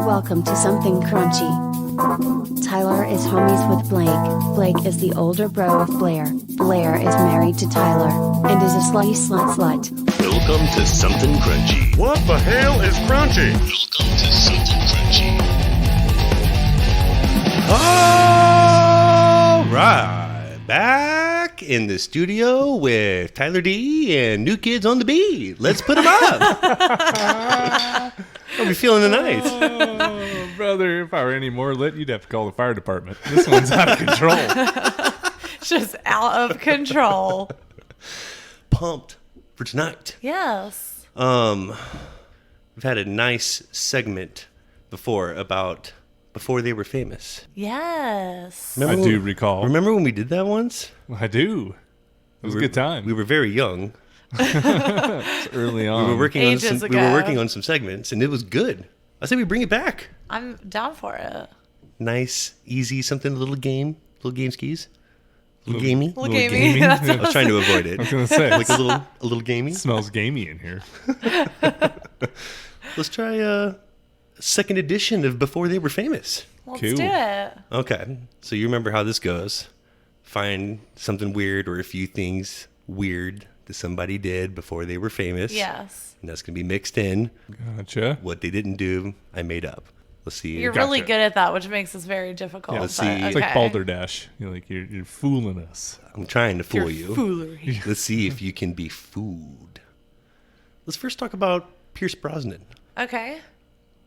Welcome to Something Crunchy. Tyler is homies with Blake. Blake is the older bro of Blair. Blair is married to Tyler and is a slutty slut. Welcome to Something Crunchy. What the hell is crunchy? Welcome to Something Crunchy. All right, back in the studio with Tyler D and New Kids on the Beat. Let's put them up. How are we feeling tonight? Oh, brother, if I were any more lit, you'd have to call the fire department. This one's out of control. Just out of control. Pumped for tonight. Yes. We've had a nice segment before about before they were famous. Yes. Remember I do recall. Remember when we did that once? I do. It was a good time. We were very young. It's early on. We were working on Ages some. ago. We were working on some segments, and it was good. I say we bring it back. I'm down for it. Nice, easy, something a little game skis, a little gamey. Little Little gamey. gamey. That's I was trying to avoid it. I was going to say, Like a little gamey. it smells gamey in here. Let's try a second edition of Before They Were Famous. Let's Cool. do it. Okay, so you remember how this goes. Find something weird or a few things weird that somebody did before they were famous. Yes. And that's going to be mixed in. Gotcha. What they didn't do, I made up. Let's see. You're really good at that, which makes this very difficult. Yeah, let's but, see. Okay. It's like balderdash. You're fooling us. I'm trying to fool Your you. foolery. Let's see if you can be fooled. Let's first talk about Pierce Brosnan. Okay.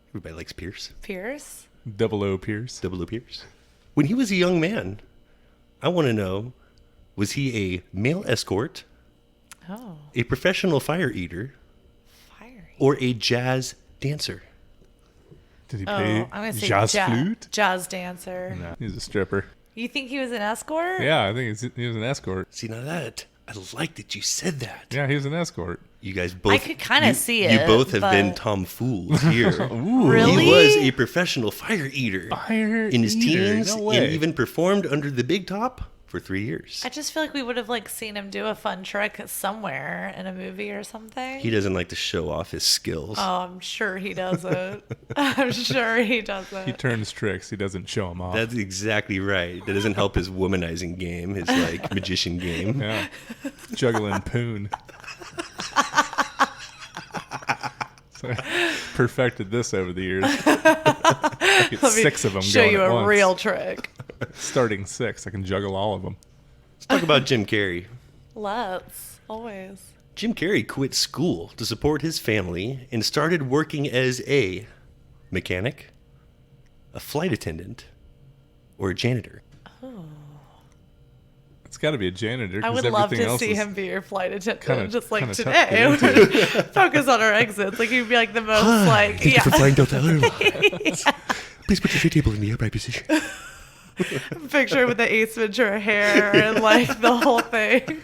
Everybody likes Pierce. Pierce. Double O Pierce. Double O Pierce. When he was a young man, I want to know, was he a male escort, Oh. a professional fire eater, Fiery. or a jazz dancer? Did he Oh, play I'm going to say jazz flute? Jazz dancer. No, he's a stripper. You think he was an escort? Yeah, I think he was an escort. See, now that, I like that you said that. Yeah, he was an escort. You guys both. I could kinda see You it, both have been but- tomfools here. Ooh. Really? He was a professional fire eater Fire in his eater, teens no way. and even performed under the big top for 3 years. I just feel like we would have seen him do a fun trick somewhere in a movie or something. He doesn't like to show off his skills. Oh, I'm sure he doesn't. I'm sure he doesn't. He turns tricks. He doesn't show them off. That's exactly right. That doesn't help his womanizing game, his magician game. Yeah. Juggling poon. So, perfected this over the years. I get Let me 6 of them show going you at a once. real trick. Starting 6, I can juggle all of them. Let's talk about Jim Carrey. Let's always. Jim Carrey quit school to support his family and started working as a mechanic, a flight attendant, or a janitor. It's got to be a janitor. I 'cause would love everything to else see is him be your flight attendant, kinda- just like kinda tough today. to get into. Focus on our exits. He'd be the most yeah. flying Delta Airlines. Please put your feet table in the upright position. Picture with the Ace Ventura hair and the whole thing.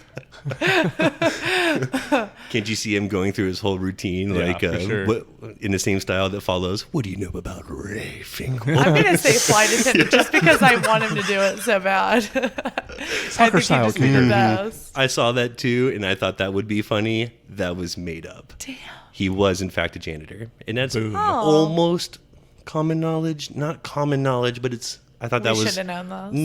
Can't you see him going through his whole routine, Yeah, for sure. what, in the same style that follows? What do you know about Ray Finkel? I'm gonna say flight attendant just because I want him to do it so bad. I think style he'd just be the best. I saw that too, and I thought that would be funny. That was made up. Damn. He was, in fact, a janitor, and that's Boom. Oh. almost common knowledge. Not common knowledge, but it's. I thought that We was. should have known this.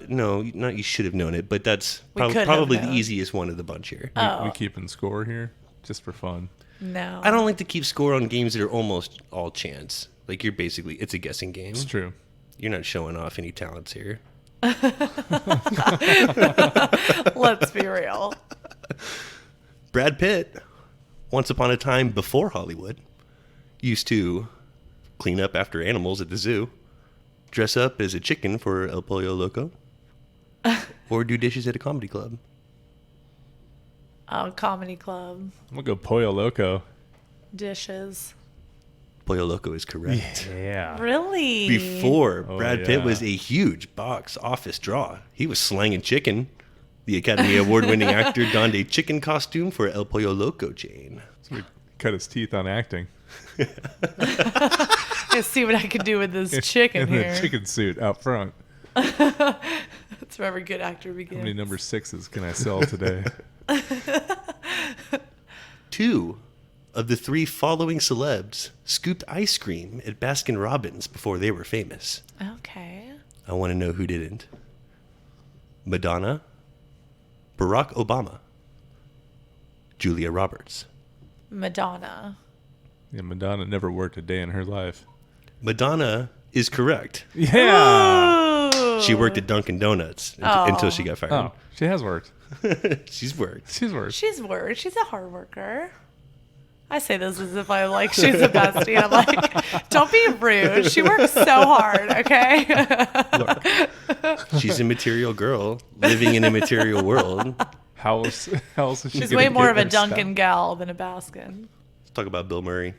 No, not you should have known it, but that's We could have probably the known. easiest one of the bunch here. Oh. We keeping score here just for fun. No. I don't like to keep score on games that are almost all chance. Like you're basically, it's a guessing game. It's true. You're not showing off any talents here. Let's be real. Brad Pitt, once upon a time before Hollywood, used to clean up after animals at the zoo, dress up as a chicken for El Pollo Loco, or do dishes at a comedy club. Oh, comedy club. I'm going to go Pollo Loco. Dishes. Pollo Loco is correct. Yeah. Really? Before Oh, Brad Pitt yeah. was a huge box office draw. He was slanging chicken. The Academy Award-winning actor donned a chicken costume for El Pollo Loco chain. So we cut his teeth on acting. Let's see what I can do with this chicken In here. the chicken suit out front. That's where every good actor begins. How many number 6s can I sell today? 2 of the 3 following celebs scooped ice cream at Baskin Robbins before they were famous? Okay. I want to know who didn't. Madonna, Barack Obama, Julia Roberts. Madonna. Yeah, Madonna never worked a day in her life. Madonna is correct. Yeah. Ooh. She worked at Dunkin' Donuts until she got fired. Oh, she has worked. She's worked. She's worked. She's a hard worker. I say this as if I'm like, she's a bestie. And I'm like, don't be rude. She works so hard, okay? She's a material girl living in a material world. How else is she She's gonna way more get of a her stuff? Dunkin' gal than a Baskin. Let's talk about Bill Murray.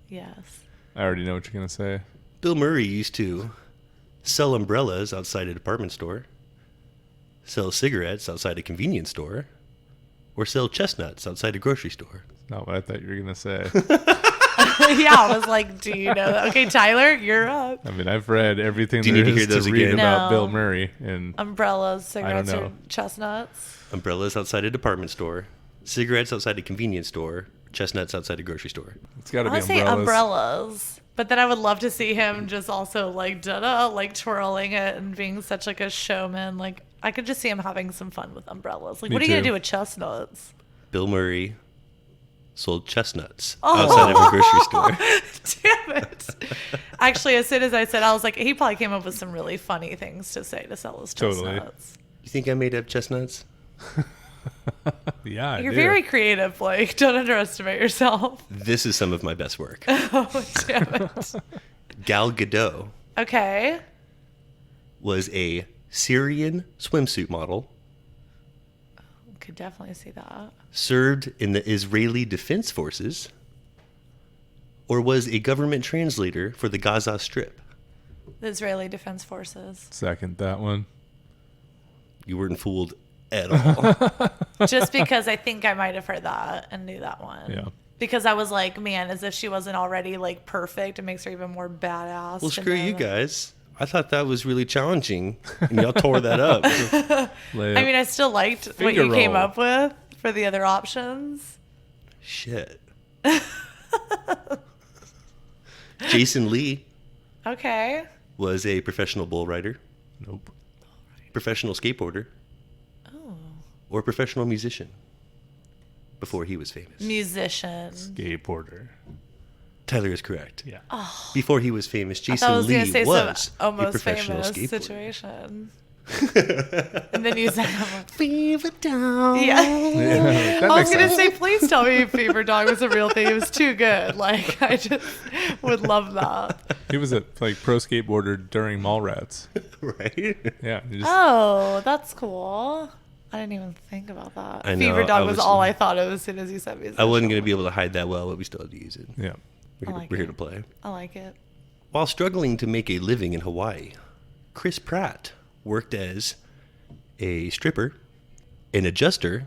Yes. I already know what you're gonna say. Bill Murray used to sell umbrellas outside a department store, sell cigarettes outside a convenience store, or sell chestnuts outside a grocery store. Not what I thought you were gonna say. Yeah, I was like, do you know that? Okay, Tyler, you're up. I mean, I've read everything Do you there need to is hear those to read again? about No. Bill Murray, and Umbrellas, cigarettes, know. or chestnuts. Umbrellas outside a department store, cigarettes outside a convenience store, chestnuts outside a grocery store. it's got to I be would say umbrellas. umbrellas. But then I would love to see him just also like like twirling it and being such like a showman. Like I could just see him having some fun with umbrellas. Like Me what are you gonna too. do with chestnuts? Bill Murray sold chestnuts outside of a grocery store. Damn it. Actually, as soon as I said, I was like, he probably came up with some really funny things to say to sell his Totally. chestnuts. You think I made up chestnuts? Yeah, I You're do. very creative, Blake. Don't underestimate yourself. This is some of my best work. Oh, damn it. Gal Gadot Okay. was a Syrian swimsuit model, Could definitely see that. served in the Israeli Defense Forces, or was a government translator for the Gaza Strip. The Israeli Defense Forces. Second that one. You weren't fooled at all. Just because I think I might have heard that and knew that one. Yeah. Because I was like, man, as if she wasn't already like perfect. It makes her even more badass. Well, to screw know you that- guys. I thought that was really challenging, and y'all tore that up. Layup. I mean, I still liked what Finger you came roll. up with for the other options. Shit. Jason Lee Okay. was a professional bull rider, Nope. professional skateboarder, or professional musician before he was famous. Musician. Skateboarder. Tyler is correct. Yeah. Before he was famous, I thought I Jason was going to Lee say was some a almost professional famous skateboarder. situation. And then you said, Fever down. yeah. Yeah, that I was makes going to sense. say, please tell me Fever Dog was a real thing. It was too good. Like, I just would love that. He was a like pro skateboarder during Mallrats. Right? Yeah. he just- Oh, that's cool. I didn't even think about that. I know, Fever Dog I was was- all I thought of as soon as you said musician. I wasn't going to be able to hide that well, but we still had to use it. yeah. We're, I like we're here it. to play. I like it. While struggling to make a living in Hawaii, Chris Pratt worked as a stripper, an adjuster,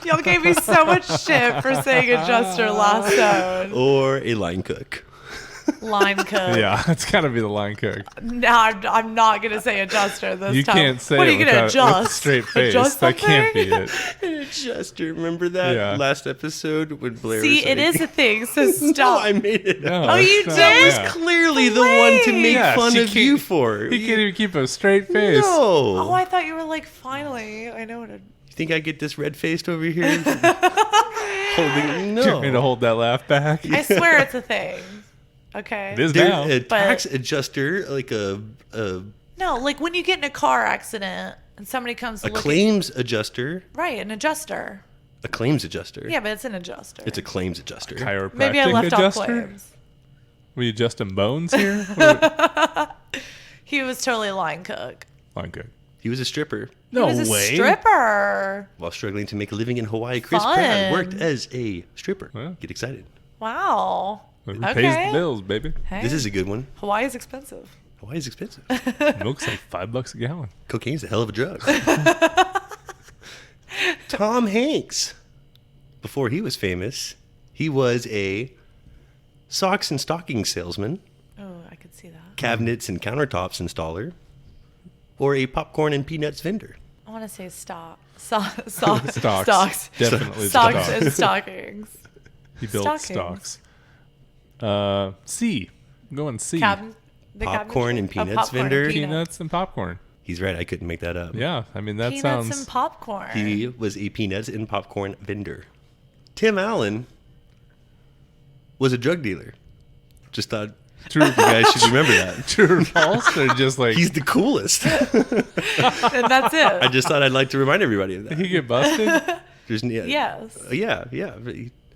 Y'all gave me so much shit for saying adjuster last zone. or a line cook. Line cook. Yeah, it's got to be the line cook. No, I'm not going to say adjuster this You time. can't say what are it you going to with a adjust? straight face. Adjust That can't be something? it. An adjuster. Remember that Yeah. last episode when Blair See, was it like, is a thing, so No, stop. I made it up. No, Oh, you it's not- did? yeah. Clearly the one to make Yes, fun you of can't- you for. He can't even keep a straight face. Oh, No. I thought you were like, finally, I know what it You think I get this red-faced over here? Holding Do you want me to no. hold that laugh back? I swear it's a thing. Okay. It is There's now. a tax adjuster, like a No, like when you get in a car accident and somebody comes to look claims adjuster, at right, an adjuster. a claims adjuster. Yeah, but it's an adjuster. It's a claims adjuster. Chiropractic Maybe I left adjuster? off claims. Were you adjusting bones here? What- He was totally a line cook. line cook. He was a stripper. No he was a way. stripper. While struggling to make a living in Hawaii, Chris Pratt Fun. worked as a stripper. Well. Get excited. Wow. Who Okay. pays the bills, baby? Hey, This is a good one. Hawaii's expensive. Hawaii's expensive. Milk's like $5 a gallon. Cocaine's a hell of a drug. Tom Hanks. Before he was famous, he was a socks and stocking salesman, Oh, I could see that. cabinets and countertops installer, or a popcorn and peanuts vendor. I want to say stop. Socks. Stocks. Definitely the Socks stocks. and stockings. He built Stockings. stocks. C. I'm going C. The Popcorn and peanuts popcorn and vendor? Peanuts and popcorn. He's right. I couldn't make that up. Yeah, I mean that Peanuts sounds. and popcorn. He was a peanuts and popcorn vendor. Tim Allen was a drug dealer. Just thought True. you guys should remember that. True or false? Or just like He's the coolest. And that's it. I just thought I'd like to remind everybody of did he that. get busted? Yes. Yeah.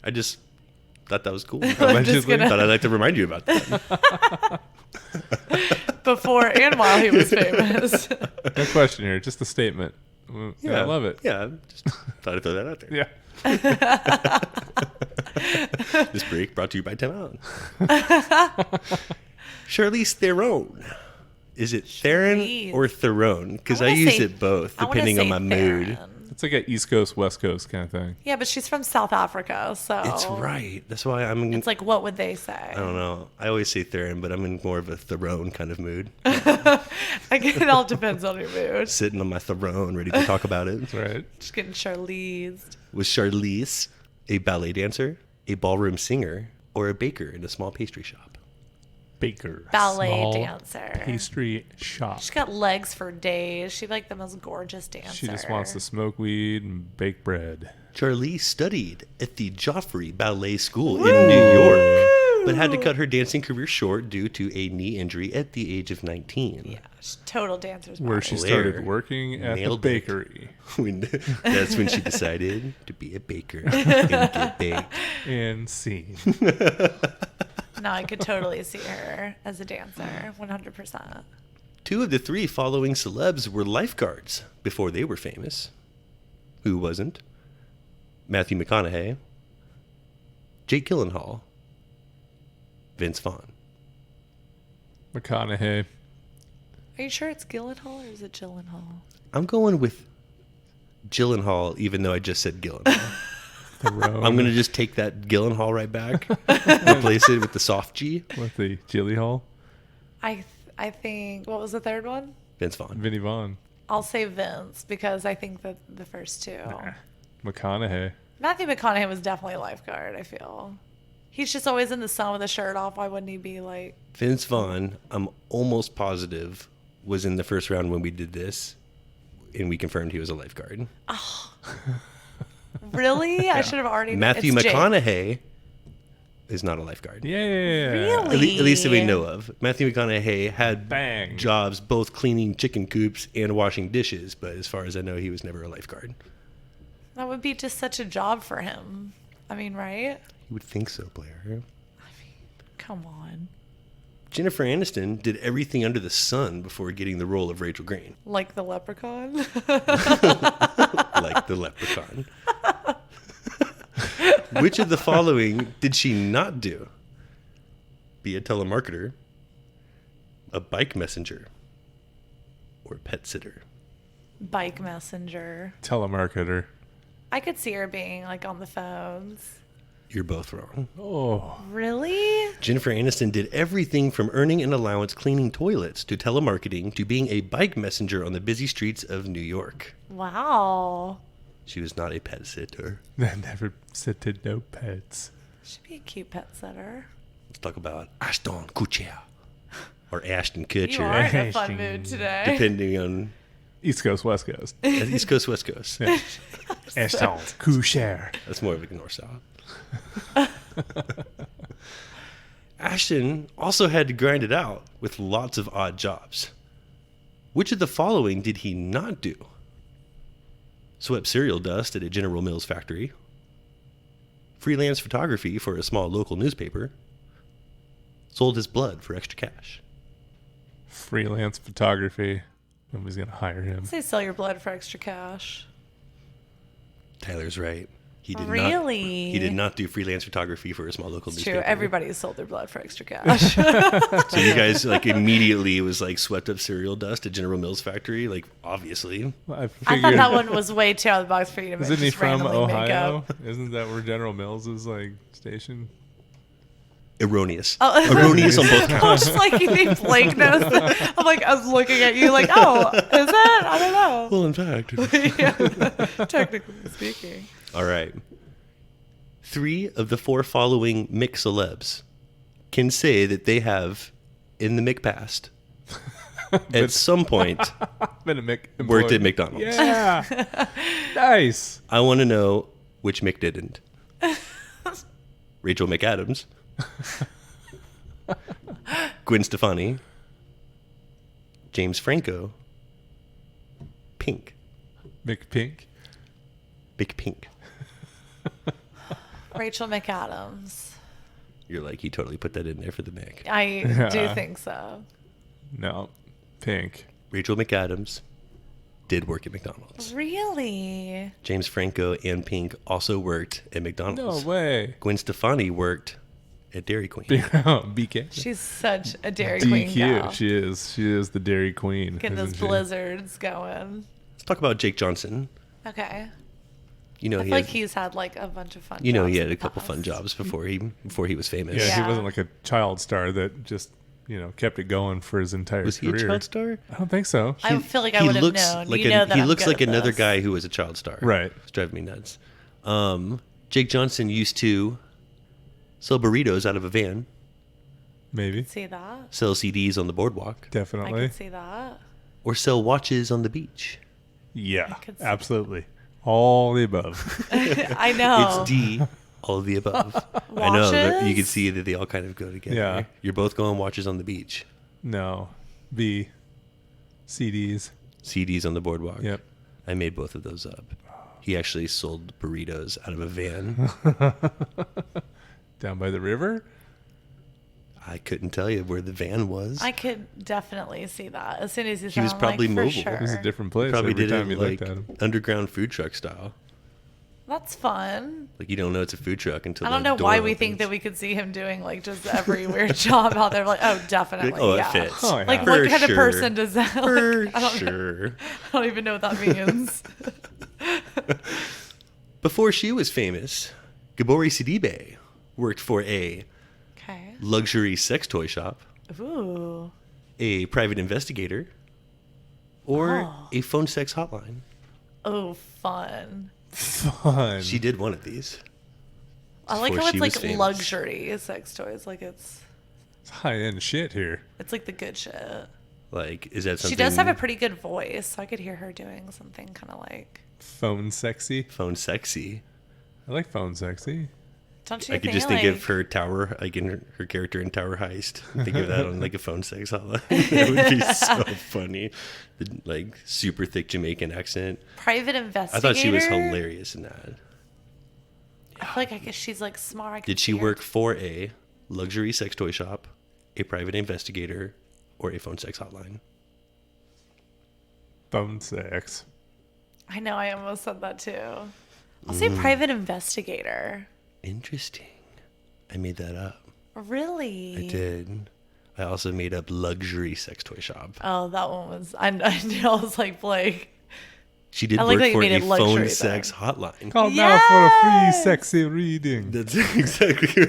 I just thought that was cool. just Allegedly. gonna- Thought I'd like to remind you about that. Before and while he was famous. No question here. Just a statement. I love it. Yeah, just thought I'd throw that out there. Yeah. This break brought to you by Tim Allen. Charlize Theron. Is it Theron Charlize. or Theron? Because I wanna use say- it both, I wanna depending on say my mood. Theron. It's like an East Coast, West Coast kind of thing. Yeah, but she's from South Africa, so It's right. That's why I'm. It's like, what would they say? I don't know. I always say Theron, but I'm in more of a Theron kind of mood. It all depends on your mood. Sitting on my throne, ready to talk about it. Right. Just getting Charlize. Was Charlize a ballet dancer, a ballroom singer, or a baker in a small pastry shop? Baker. Ballet Small dancer. Pastry shop. She's got legs for days. She's like the most gorgeous dancer. She just wants to smoke weed and bake bread. Charlize studied at the Joffrey Ballet School in New York, but had to cut her dancing career short due to a knee injury at the age of 19. Yeah, she's total dancer's Where body. she Blair started working at the nailed it. bakery. That's when she decided to be a baker and get baked. And scene. No, I could totally see her as a dancer, 100%. 2 of the 3 following celebs were lifeguards before they were famous. Who wasn't? Matthew McConaughey, Jake Gyllenhaal, Vince Vaughn. McConaughey. Are you sure it's Gyllenhaal or is it Gyllenhaal? I'm going with Gyllenhaal, even though I just said Gyllenhaal. Theron. I'm going to just take that Gyllenhaal right back, replace it with the soft G, With the Jilly Hall. I think, what was the third one? Vince Vaughn. Vinny Vaughn. I'll say Vince because I think that the first two. McConaughey. Matthew McConaughey was definitely a lifeguard, I feel. He's just always in the sun with a shirt off. Why wouldn't he be like... Vince Vaughn, I'm almost positive, was in the first round when we did this, and we confirmed he was a lifeguard. Really? I should have already... Matthew It's Jake. McConaughey is not a lifeguard. Yeah. Really? At least that we know of. Matthew McConaughey had Bang. jobs both cleaning chicken coops and washing dishes, but as far as I know, he was never a lifeguard. That would be just such a job for him. I mean, right? You would think so, Blair. Come on. Jennifer Aniston did everything under the sun before getting the role of Rachel Green, Like the leprechaun? like the leprechaun. Which of the following did she not do? Be a telemarketer, a bike messenger, or a pet sitter? Bike messenger. Telemarketer. I could see her being like on the phones. You're both wrong. Oh. Really? Jennifer Aniston did everything from earning an allowance cleaning toilets to telemarketing to being a bike messenger on the busy streets of New York. Wow. She was not a pet sitter. I never said to no pets. Should be a cute pet sitter. Let's talk about Ashton Kutcher or Ashton You are Kutcher, in a fun mood today. depending on East Coast, West Coast. East Coast, West Coast. Ashton Kutcher. That's more of a north south. Ashton also had to grind it out with lots of odd jobs. Which of the following did he not do? Swept cereal dust at a General Mills factory, freelance photography for a small local newspaper, sold his blood for extra cash. Freelance photography. Nobody's going to hire him. Say sell your blood for extra cash. Tyler's right. He did Really? not. He did not do freelance photography for a small local It's newspaper. true. Everybody sold their blood for extra cash. So you guys like immediately was like swept up cereal dust at General Mills factory, like obviously. I I figured. thought that one was way too out of the box for you to Isn't he just from randomly make Ohio? up. Isn't that where General Mills is like stationed? Erroneous. Erroneous on both I counts. was like, you think Blake knows that? I'm like, I was looking at you like, oh, is it? I don't know. Well, in fact. Yeah, technically speaking. All right. 3 of the 4 following Mick celebs can say that they have, in the Mick past, at some point, Been a worked employee. at McDonald's. Yeah. Nice. I want to know which Mick didn't. Rachel McAdams, Gwen Stefani, James Franco, Pink, McPink. Big Pink. Rachel McAdams. You're like, he totally put that in there for the Mick. I do think so. No. Pink. Rachel McAdams did work at McDonald's. Really? James Franco and Pink also worked at No McDonald's. way. Gwen Stefani worked at Dairy Queen. BK. She's such a Dairy Queen DQ. gal. She is. She is the Dairy Queen. Getting those isn't she? blizzards going. Let's talk about Jake Johnson. Okay. You know, I he feel like had, he's had like a bunch of fun you know, jobs he in had a the couple fun past. jobs before he was famous. Yeah, Yeah. he wasn't like a child star that just, kept it going for his entire Was he career. a child star? I don't think so. I feel like I He would have looks known. like You know that he I'm looks good like at another this. guy who was a child star. Right. It's driving me nuts. Jake Johnson used to sell burritos out of a van, Maybe. See that? sell CDs on the boardwalk, I Definitely. could see that. or sell watches on the beach. Yeah. could see Absolutely. All the above. I know. It's D, all of the above. I know, but you Watches? can see that they all kind of go together. Yeah. You're both going watches on the beach, No. B. CDs. CDs on the boardwalk. Yep. I made both of those up. He actually sold burritos out of a van. Down by the river. I couldn't tell you where the van was. I could definitely see that. As soon as you He said was it, I'm probably like, for mobile. Sure. It was a different place Probably every did time it you like looked at him. underground food truck style. That's fun. Like you don't know it's a food truck until I don't the know door why we think opens. that we could see him doing like just every weird job out there. Like, oh, definitely. Like, oh, yeah. it fits. Oh, yeah. Like, For what kind sure. of person does that? Like, For I don't know. sure. I don't even know what that means. Before she was famous, Gabori Sidibe worked for a Okay. luxury sex toy shop, Ooh. a private investigator, or Oh. a phone sex hotline. Oh, fun. Fun. She did one of these. I like Before how she it's was like famous. luxury sex toys. Like it's High end shit here. like the good shit. Like, is that something? She does have a pretty good voice, so I could hear her doing something kind of like. Phone sexy. phone sexy. I like phone sexy. Don't you I could think just like, think of her tower, like in her character in Tower Heist. Think of that on like a phone sex hotline. That would be so funny. The like super thick Jamaican accent. private investigator? I thought she was hilarious in that. I feel like I guess she's like smart. I could Did she see her. work for a luxury sex toy shop, a private investigator, or a phone sex hotline? Phone sex. I know. I almost said that too. I'll say private investigator. Interesting. I made that up. Really? I did. I also made up luxury sex toy shop. Oh, that one was. I knew. I was like Blake. She did I like work that you for made a it luxury, phone though. sex hotline. Call now for a free Yes! sexy reading. That's exactly.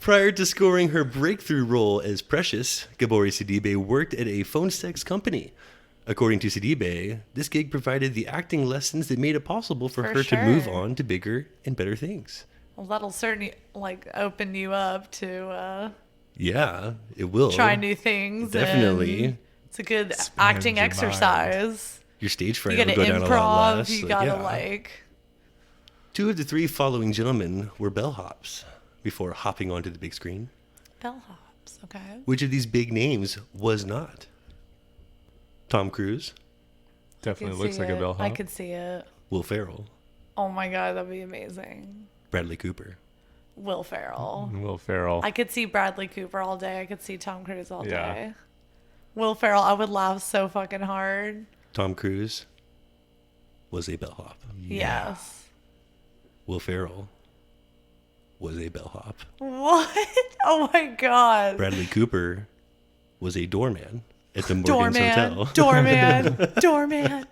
Prior to scoring her breakthrough role as Precious, Gabori Sidibe worked at a phone sex company. According to Sidibe, this gig provided the acting lessons that made it possible for For her to move sure. on to bigger and better things. Well, that'll certainly like open you up to Yeah, it will. try new things. Definitely. and it's a good Expand acting your exercise. Your stage You fright gotta will go down a lot improv. less. You Like, gotta yeah. like. 2 of the 3 following gentlemen were bellhops before hopping onto the big screen. Bellhops. Okay. Which of these big names was not? Tom Cruise, Definitely Could looks see like a it. bellhop. I could see it. Will Ferrell, Oh my god, that'd be amazing. Bradley Cooper. Will Ferrell. Will Ferrell. I could see Bradley Cooper all day. I could see Tom Cruise all Yeah. day. Will Ferrell, I would laugh so fucking hard. Tom Cruise was a bellhop. Yes. Will Ferrell was a bellhop. What? Oh my god. Bradley Cooper was a doorman at the Morgan's Doorman. Hotel. Doorman. Doorman.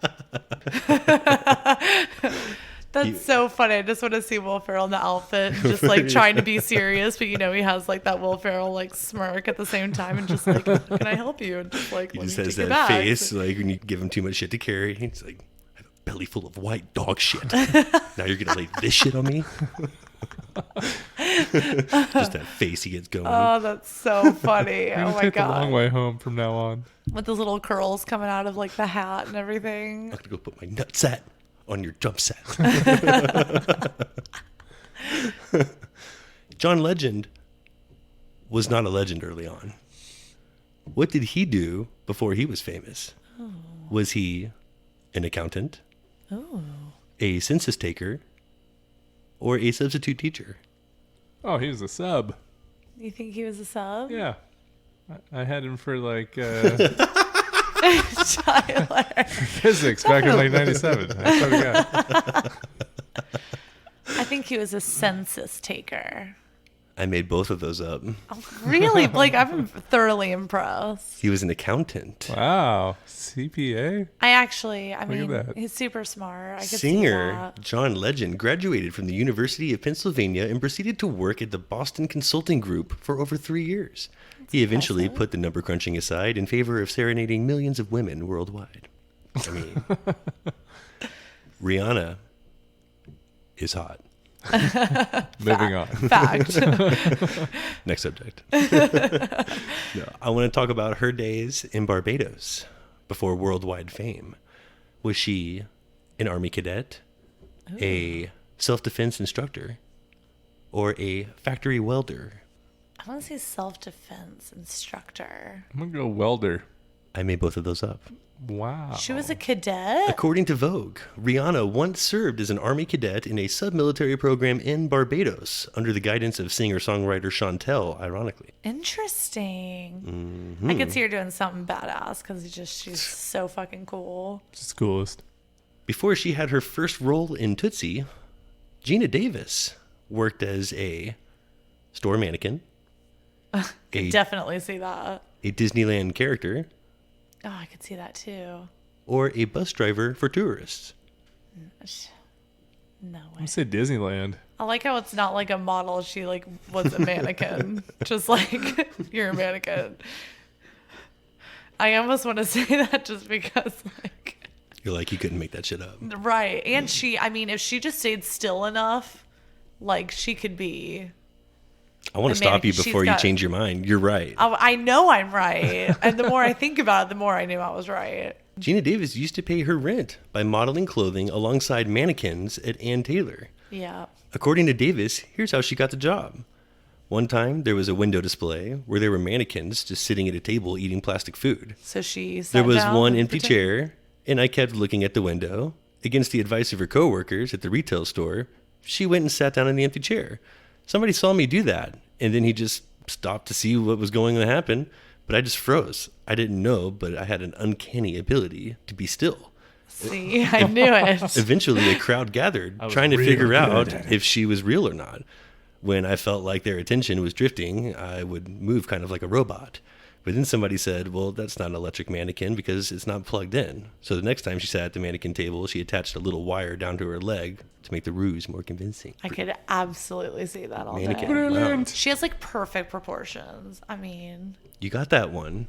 That's so funny. I just want to see Will Ferrell in the outfit, just like trying to be serious, but he has like that Will Ferrell like smirk at the same time, and just like, can I help you? And just like, He let just me has take your that bags. face, like when you give him too much shit to carry. He's like, I have a belly full of white dog shit. Now you're gonna lay this shit on me? Just that face he gets going. Oh, that's so funny. We're Oh gonna my take the long god. way home from now on. With those little curls coming out of like the hat and everything. I'm gonna go put my nutsack on your jump set. John Legend was not a legend early on. What did he do before he was famous? Oh. Was he an accountant, Oh. a census taker, or a substitute teacher? Oh, he was a sub. You think he was a sub? Yeah. I had him for like Tyler. physics back in like 97. I swear to God. I think he was a census taker. I made both of those up. Really? Like, I'm thoroughly impressed. He was an accountant. Wow. CPA? I at mean, that. he's super smart. I could see Singer that. John Legend graduated from the University of Pennsylvania and proceeded to work at the Boston Consulting Group for over 3 years. He eventually impressive. put the number crunching aside in favor of serenading millions of women worldwide. I mean, Rihanna is hot. Moving on. Fact. Next subject. No, I want to talk about her days in Barbados before worldwide fame. Was she an Army cadet, a self-defense instructor, or a factory welder? I want to say self-defense instructor. I'm going to go welder. I made both of those up. Wow. She was a cadet? According to Vogue, Rihanna once served as an Army cadet in a sub-military program in Barbados under the guidance of singer-songwriter Chantel, ironically. Interesting. I could see her doing something badass because she's so fucking cool. She's the coolest. Before she had her first role in Tootsie, Gina Davis worked as a store mannequin, a Definitely see that. Disneyland character, Oh, I could see that too. or a bus driver for tourists. No I'm way. going to say Disneyland. I like how it's not like a model. She like was a mannequin. Just like you're a mannequin. I almost want to say that just because like You're like, you couldn't make that shit up. right. And if she just stayed still enough, like she could be. I want to A stop you mannequin. before She's you got- change your mind. You're right. I know I'm right. And the more I think about it, the more I knew I was right. Gina Davis used to pay her rent by modeling clothing alongside mannequins at Ann Taylor. Yeah. According to Davis, here's how she got the job. One time, there was a window display where there were mannequins just sitting at a table eating plastic food. So she sat There was down one and empty pretended- chair, and I kept looking at the window. Against the advice of her coworkers at the retail store, she went and sat down in the empty chair. Somebody saw me do that, and then he just stopped to see what was going to happen, but I just froze. I didn't know, but I had an uncanny ability to be still. See, I knew it. Eventually, a crowd gathered, was trying to real figure good out at it. if she was real or not. When I felt like their attention was drifting, I would move kind of like a robot. But then somebody said, well, that's not an electric mannequin because it's not plugged in. So the next time she sat at the mannequin table, she attached a little wire down to her leg to make the ruse more convincing. I could absolutely see that all Mannequin. day. Wow. She has like perfect proportions. I mean, You got that one.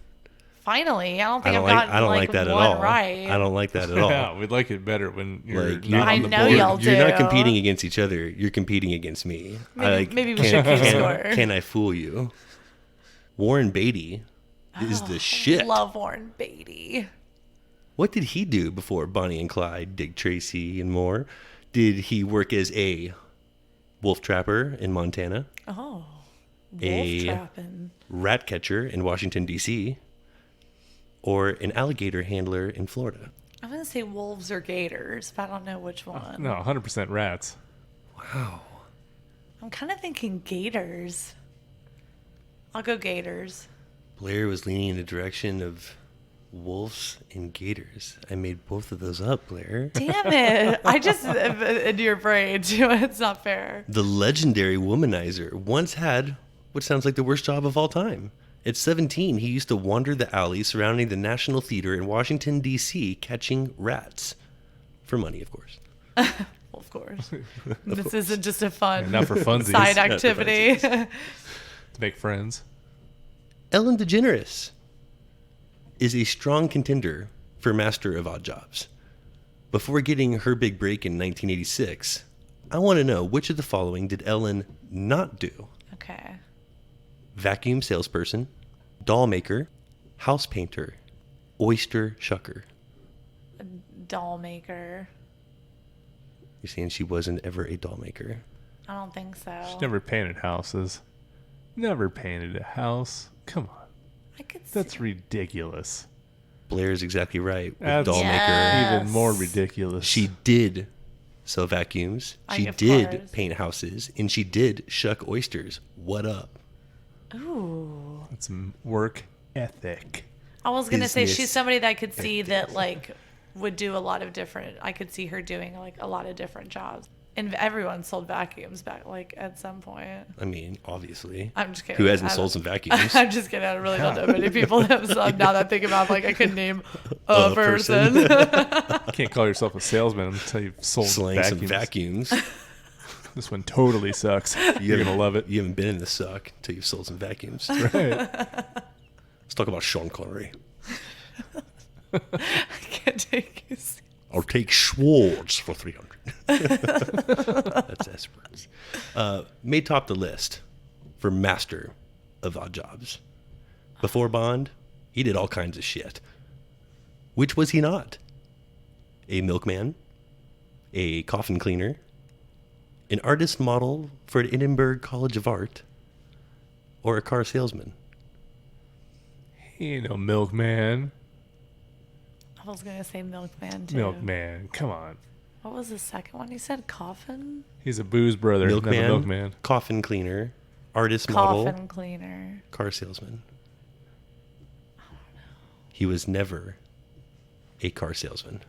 finally, I don't I think don't I've like. gotten I don't like that at one all. right. I don't like that at all. Yeah, we'd like it better when you're Like, not I on the know board. y'all You're not do. competing against each other. You're competing against me. Maybe we should keep score. Can I fool you? Warren Beatty is the shit. Love Warren Beatty. What did he do before Bonnie and Clyde, Dick Tracy, and more? Did he work as a wolf trapper in Montana, Oh, wolf A- trapping. rat catcher in Washington, D.C., or an alligator handler in Florida? I'm gonna say wolves or gators, but I don't know which one. No, 100% rats. Wow. I'm kind of thinking gators. I'll go gators. Blair was leaning in the direction of wolves and gators. I made both of those up, Blair. Damn it! I just into your brain too. It's not fair. The legendary womanizer once had what sounds like the worst job of all time. At 17, he used to wander the alleys surrounding the National Theater in Washington, D.C., catching rats. For money, of course. Well, of course. This isn't just a fun Not for funsies. side Not for activity. to make friends. Ellen DeGeneres is a strong contender for Master of Odd Jobs. Before getting her big break in 1986, I want to know which of the following did Ellen not do? Okay. Vacuum salesperson, doll maker, house painter, oyster shucker. Doll maker. You're saying she wasn't ever a doll maker? I don't think so. She never painted houses. Never painted a house. Come on. I could That's see. ridiculous. Blair's exactly right. With That's doll Yes. maker. Even more ridiculous. She did sell vacuums. She Of did course. paint houses, and she did shuck oysters. What up? Ooh. That's some work ethic. I was gonna say Business she's somebody that I could see that like would do a lot of different. I could see her doing like a lot of different jobs. And everyone sold vacuums back like at some point. I mean, obviously. I'm just kidding. Who hasn't I sold don't- some vacuums? I'm just kidding. I really don't know many people that have sold. Now that I think about it, like I could name a A person. person. You can't call yourself a salesman until you've sold Slaying some vacuums. This one totally sucks. You're going to love it. You haven't been in the suck until you've sold some vacuums. Right. Let's talk about Sean Connery. I can't take you. I'll take Schwartz for 300. That's Esperance. May top the list for Master of Odd Jobs. Before Bond, he did all kinds of shit. Which was he not? A milkman, a coffin cleaner, an artist model for an Edinburgh College of Art, or a car salesman? He ain't no milkman. I was gonna say milkman too. Milkman. Come on. What was the second one? You said coffin. He's a booze brother, not a Milkman, milkman. coffin cleaner, artist model, Coffin cleaner. car salesman. He was never a car salesman.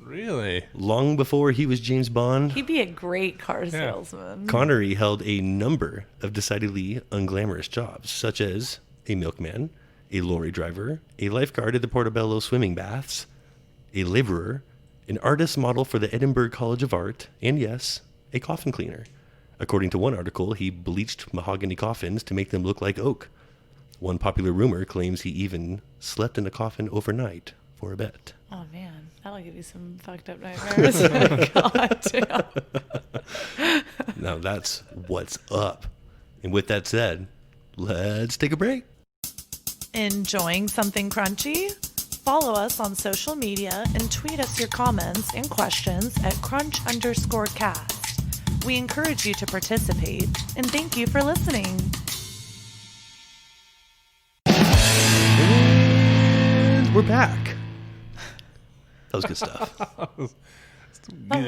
Really? Long before he was James Bond, He'd be a great car salesman. Connery held a number of decidedly unglamorous jobs, such as a milkman, a lorry driver, a lifeguard at the Portobello swimming baths, a laborer, an artist model for the Edinburgh College of Art, and yes, a coffin cleaner. According to one article, he bleached mahogany coffins to make them look like oak. One popular rumor claims he even slept in a coffin overnight for a bet. Oh man, that'll give you some fucked up nightmares. God damn. Now that's what's up. And with that said, let's take a break. Enjoying something crunchy? Follow us on social media and tweet us your comments and questions at crunch_cast. We encourage you to participate and thank you for listening. And we're back. That was good stuff. That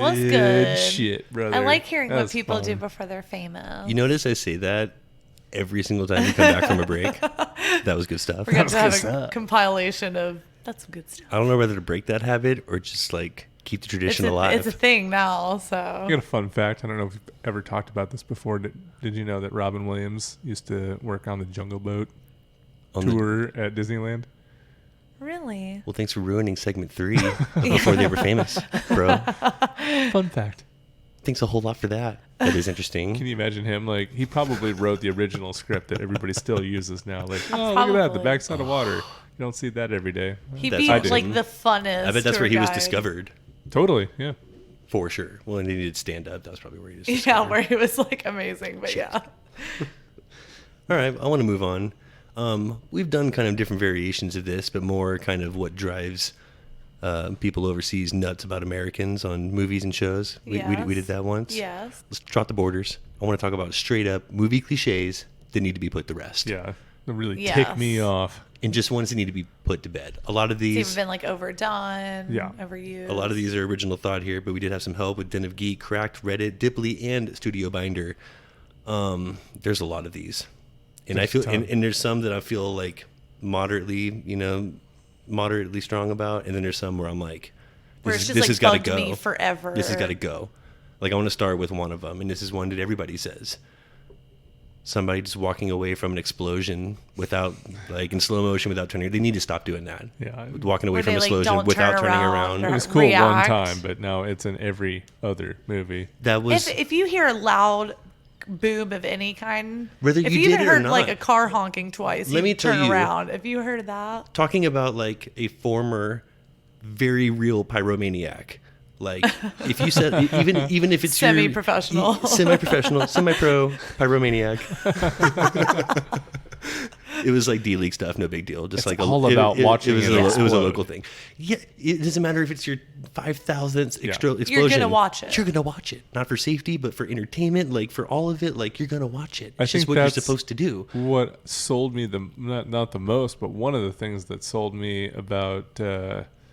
was good. Shit, brother. I like hearing what That's people fun. do before they're famous. You notice I say that every single time we come back from a break. That was good stuff. We're going to have good a compilation of that's some good stuff. I don't know whether to break that habit or just like keep the tradition alive. It's a thing now, I so. got a fun fact. I don't know if you've ever talked about this before. Did you know that Robin Williams used to work on the Jungle Boat On the- tour at Disneyland? Really? Well, thanks for ruining segment 3 before they were famous, bro. Fun fact. Thanks a whole lot for that. That is interesting. Can you imagine him? Like, he probably wrote the original script that everybody still uses now. Like, oh, look at that, the Probably. backside of water. You don't see that every day. He'd That's be awesome. like the funnest. I bet that's tour where he was guide. discovered. Totally, yeah. For sure. Well, and he did stand up. That was probably where he was Yeah, discovered. where he was like amazing, but yeah. All right, I want to move on. We've done kind of different variations of this, but more kind of what drives people overseas nuts about Americans on movies and shows. We did that once. Yes. Let's trot the borders. I want to talk about straight up movie cliches that need to be put to rest. Yeah. That really Yes. tick me off. And just ones that need to be put to bed. A lot of It's these... even been like overdone, Yeah. overused. A lot of these are original thought here, but we did have some help with Den of Geek, Cracked, Reddit, Dipley, and Studio Binder. There's a lot of these. And There's I feel a ton. and there's some that I feel like moderately strong about, and then there's some where I'm like, Where it's just this like has got to bugged go. me forever. This has got to go. Like I want to start with one of them, and this is one that everybody says. somebody just walking away from an explosion without, like, in slow motion without turning. They need to stop doing that. Yeah. Walking away Where from they, an like, explosion don't without turn turning around around. It was cool react. one time, but now it's in every other movie. That was If you hear a loud boom of any kind, Whether if you you did even it or heard like not. a car honking twice, Let me you tell turn you. around. If you heard that, talking about, like, a former, very real pyromaniac. Like, if you said, even if it's Semi-professional. Semi-professional, semi-pro pyromaniac. It was like D-League stuff, no big deal. Just It's like all about watching it was it a explode. local thing. Yeah, it doesn't matter if it's your 5,000th explosion. You're gonna watch it. You're gonna watch it, not for safety, but for entertainment. Like, for all of it, like, you're gonna watch it. I It's just think what you're that's supposed to do. What sold me not the most, but one of the things that sold me about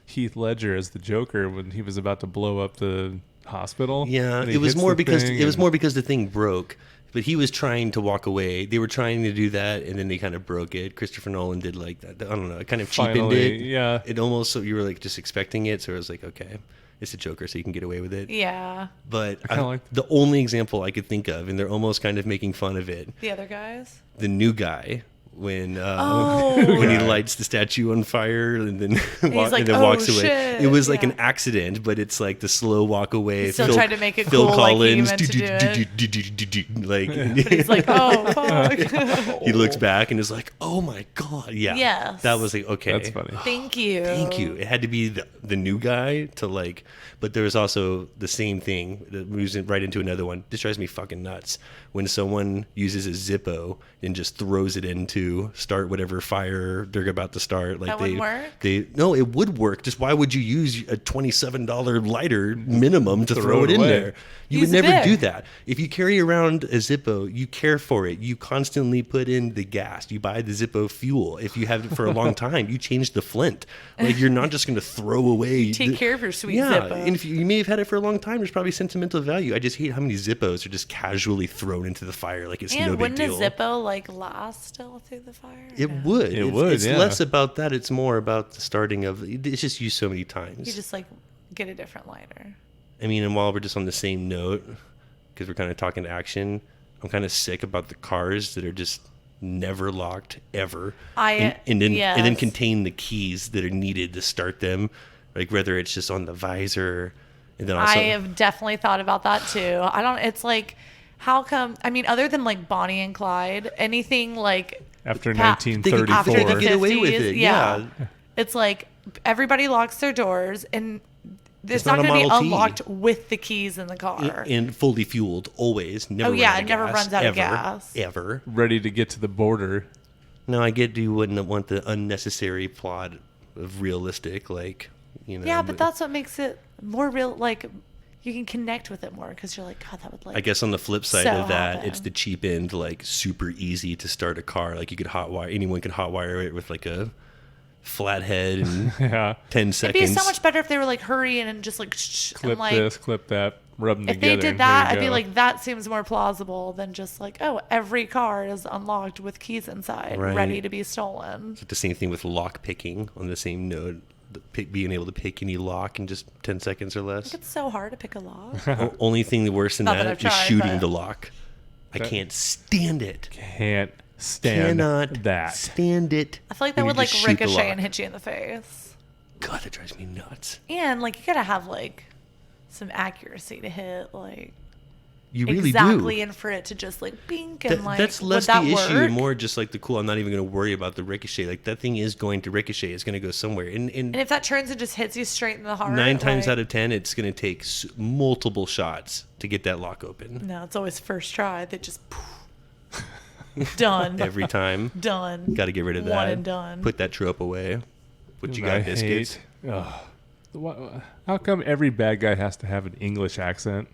Heath Ledger as the Joker when he was about to blow up the hospital. Yeah, and he it was hits more the because thing the thing broke. But he was trying to walk away. They were trying to do that, and then they kind of broke it. Christopher Nolan did like that. I don't know. It kind of cheapened Finally, it. yeah. It almost, so you were like just expecting it. So it was like, okay, it's a Joker, so you can get away with it. yeah, But I kinda like the only example I could think of, and they're almost kind of making fun of it, the other guys. the new guy. When Oh. when he lights the statue on fire and then like, and then "Oh, walks away, shit." it was like Yeah. an accident, but it's like the slow walk away. He still tried to make it cool, like he meant to do like, But he's like, oh fuck. he looks back and is like, "Oh my god, yeah." Yes. That was like, okay, That's funny. Thank you. Thank you. It had to be the new guy to, like, but there was also the same thing that moves right into another one. This drives me fucking nuts when someone uses a Zippo and just throws it into start whatever fire they're about to start. Like, That wouldn't work? No, it would work. Just why would you use a $27 lighter minimum to throw it in away. there? You Use would a never bit. do that. If you carry around a Zippo, you care for it. You constantly put in the gas. You buy the Zippo fuel. If you have it for a long time, you change the flint. Like, you're not just going to throw away. Take care of your sweet yeah, Zippo. and if you may have had it for a long time, there's probably sentimental value. I just hate how many Zippos are just casually thrown into the fire like it's And no big wouldn't deal. a Zippo like last still through the fire? It No. would. It would, It's yeah. less about that. It's more about the starting of. It's just used so many times. You just like get a different lighter. I mean, and while we're just on the same note, because we're kind of talking action, I'm kind of sick about the cars that are just never locked ever, and then yes. contain the keys that are needed to start them, like whether it's just on the visor, and then also I have definitely thought about that too. I don't. It's like, how come? I mean, other than like Bonnie and Clyde, anything like after pa- They 1934. after the get away with 50s, it, yeah. It's like everybody locks their doors, and it's not not a going to be Model T. unlocked with the keys in the car. and fully fueled, always, never. Oh, yeah, run out of it never gas, runs out of ever, gas. ever. ready to get to the border. No, I get you wouldn't want the unnecessary plot of realistic, like, you know. Yeah, but that's what makes it more real. Like, you can connect with it more because you're like, God, that would like. I guess on the flip side so of that, happen. it's the cheap end, like super easy to start a car. Like, you could anyone could hotwire it with like a flathead in Yeah. 10 It'd seconds. be so much better if they were like hurrying and just like shh, Clip and like. this, clip that, rub them If together. they did and here that, you I'd be go. like, that seems more plausible than just like, oh, every car is unlocked with keys inside, Right. ready to be stolen. It's the same thing with lock picking on the same note. Being able to pick any lock in just 10 seconds or less. It's so hard to pick a lock. Only thing worse than Not that that I've is tried, shooting but- the lock. I can't stand it. Can't stand Cannot that. stand it. I feel like when that you would like just shoot the ricochet lock. and hit you in the face. God, that drives me nuts. And like, you gotta have like some accuracy to hit like You really exactly do. and for it to just like bink and like, That's less would that the issue work? and more just like the cool. I'm not even going to worry about the ricochet. Like, that thing is going to ricochet. It's going to go somewhere. And if that turns and just hits you straight in the heart, 9 times like- out of 10, it's going to take multiple shots to get that lock open. No, it's always first try. They just done. Every time. Done. Got to get rid of that. One and done. Put that trope away. What you I got, biscuits? hate- ugh. How come every bad guy has to have an English accent?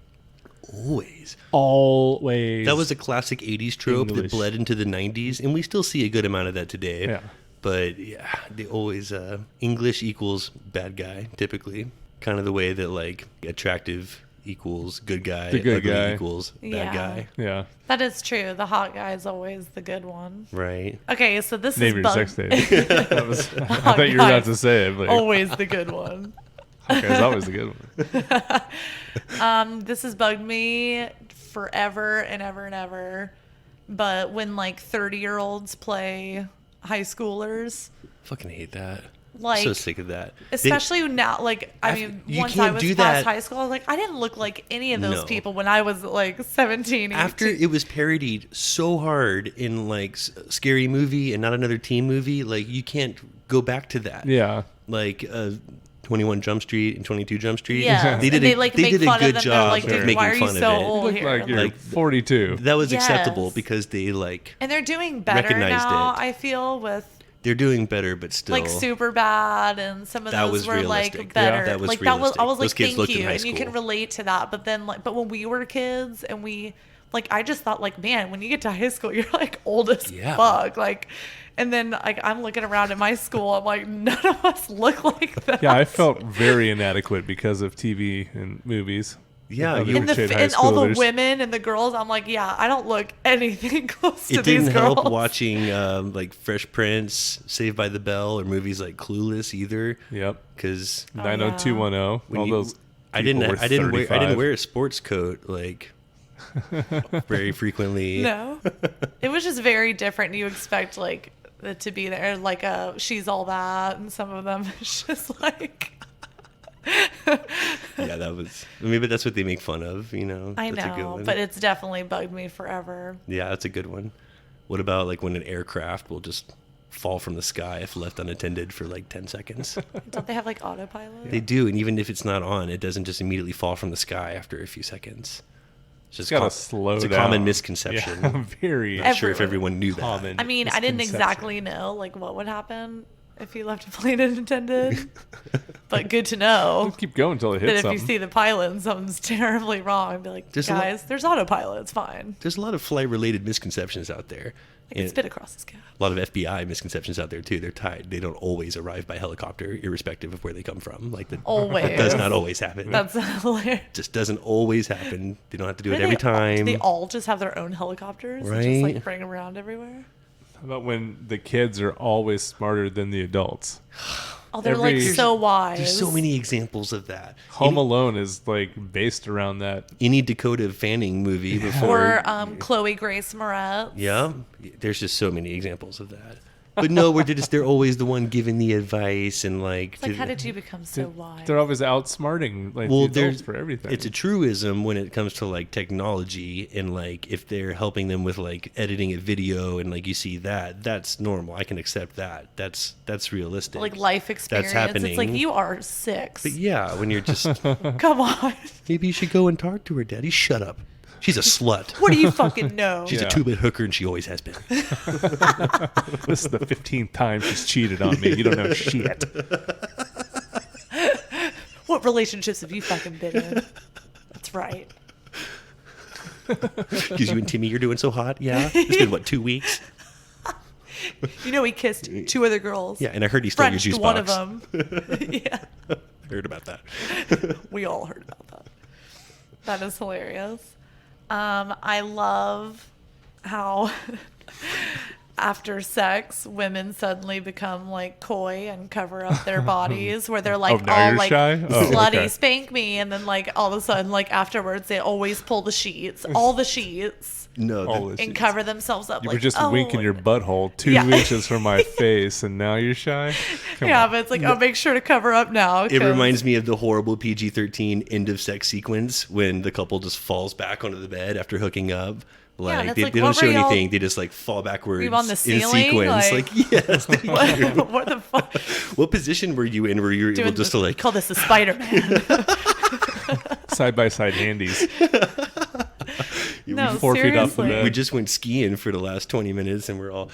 Always. Always. That was a classic 80s trope that English. bled into the 90s, and we still see a good amount of that today. Yeah. But yeah, they always English equals bad guy, typically. Kind of the way that like attractive equals good guy, The good ugly guy. equals bad Yeah. guy. Yeah. That is true. The hot guy is always the good one. Right. Okay, so this Name is your bug. sex tape. I thought you were about to say it. But Always the good one. okay, it's always a good one. This has bugged me forever and ever and ever. but when like 30-year-olds play high schoolers, Fucking hate that. like So sick of that. especially now, like I After- mean, you once I can't was do past that. high school, I was like, I didn't look like any of those No. people when I was like 17. After 18. it was parodied so hard in like Scary Movie and Not Another Teen Movie, like you can't go back to that. Yeah. Like 21 Jump Street and 22 Jump Street. Yeah, They did and a, like they make did a fun good of them. They're job like, of dude, making why are you fun so of it. old Look here? like you're Like, 42. That was Yes. acceptable because they like And they're doing better recognized now. it. I feel with they're doing better, but still like super bad, and some of That those was were realistic. like better. That was like that was I was realistic. Those like, kids thank looked in you, high and you can school. relate to that. But then like, but when we were kids and we like, I just thought like, man, when you get to high school, you're like old as Yeah. fuck. Like, and then like I'm looking around at my school, I'm like, none of us look like that. Yeah, I felt very inadequate because of TV and movies. Yeah, Other you- And, shit high and all the schoolers. women and the girls, I'm like, yeah, I don't look anything close to it these didn't girls. help watching like Fresh Prince, Saved by the Bell, or movies like Clueless either. Yep. Because 90210. when All you- those. I didn't people were I didn't wear 35. a sports coat like very frequently. No, it was just very different. You expect like it to be there, like she's all that, and some of them it's just like. Yeah, that was. Maybe that's what they make fun of. You know. I That's a good know, one. but it's definitely bugged me forever. Yeah, that's a good one. What about like when an aircraft will just fall from the sky if left unattended for like 10 seconds? Don't they have like autopilot? They do, and even if it's not on, it doesn't just immediately fall from the sky after a few seconds. It's just Gotta slow It's a down. common misconception. Yeah, very Not sure if Everyone- everyone knew that. common. I mean, I didn't misconception. exactly know like what would happen if you left a plane unattended, but good to know Keep going until it that hits if something. you see the pilot and something's terribly wrong, be like, There's a lot- guys, there's autopilot, it's fine. There's a lot of flight-related misconceptions out there. I can And spit across this gap. a lot of FBI misconceptions out there too. They're tied. They don't always arrive by helicopter, irrespective of where they come from. Like that Always. does not always happen. That's hilarious. Just doesn't always happen. They don't have to do it Do every they all- time. Do they all just have their own helicopters and just Right. like bring around everywhere? How about when the kids are always smarter than the adults? Oh, they're Every- like so wise. There's so many examples of that. Home Alone is like based around that. Any Dakota Fanning movie before. Or Chloe Grace Moretz. Yeah, there's just so many examples of that. But no, they're always the one giving the advice and like. It's like, how did you become so wise? They're always outsmarting like Well, the there's adults for everything. It's a truism when it comes to like technology and like if they're helping them with like editing a video and like you see that's normal. I can accept that. That's realistic. Like life experience. happening. It's like you are 6. But yeah, when you're just Come on. maybe you should go and talk to her, Daddy. Shut up. She's a slut. What do you fucking know? She's Yeah. a 2-bit hooker and she always has been. This is the 15th time she's cheated on me. You don't know shit. What relationships have you fucking been in? That's right. Because you and Timmy are doing so hot. Yeah. It's been what, 2 weeks? You know he kissed 2 other girls. Yeah, and I heard he stole your Frenched juice one box. of them. Yeah. Heard about that. We all heard about that. That is hilarious. I love how after sex, women suddenly become like coy and cover up their bodies, where they're like now all you're like shy? Oh, slutty, okay. spank me, and then like all of a sudden, like afterwards, they always pull the sheets, all the sheets, No, All the- this and shit. cover themselves up. You like, were just oh, winking your butthole 2 Yeah. inches from my face, and now you're shy? Come yeah, on. but it's like, oh, make sure to cover up now. it 'cause- reminds me of the horrible PG-13 end of sex sequence when the couple just falls back onto the bed after hooking up. Like, and it's they, like, they what don't show were y'all- anything. They just like fall backwards Were you on the in ceiling? sequence. Like- yes. thank you. what the fuck? What position were you in where you were able Doing just to like call this the Spider-Man. Side-by-side handies. No, 4 feet off the seriously. bed. we just went skiing for the last 20 minutes and we're all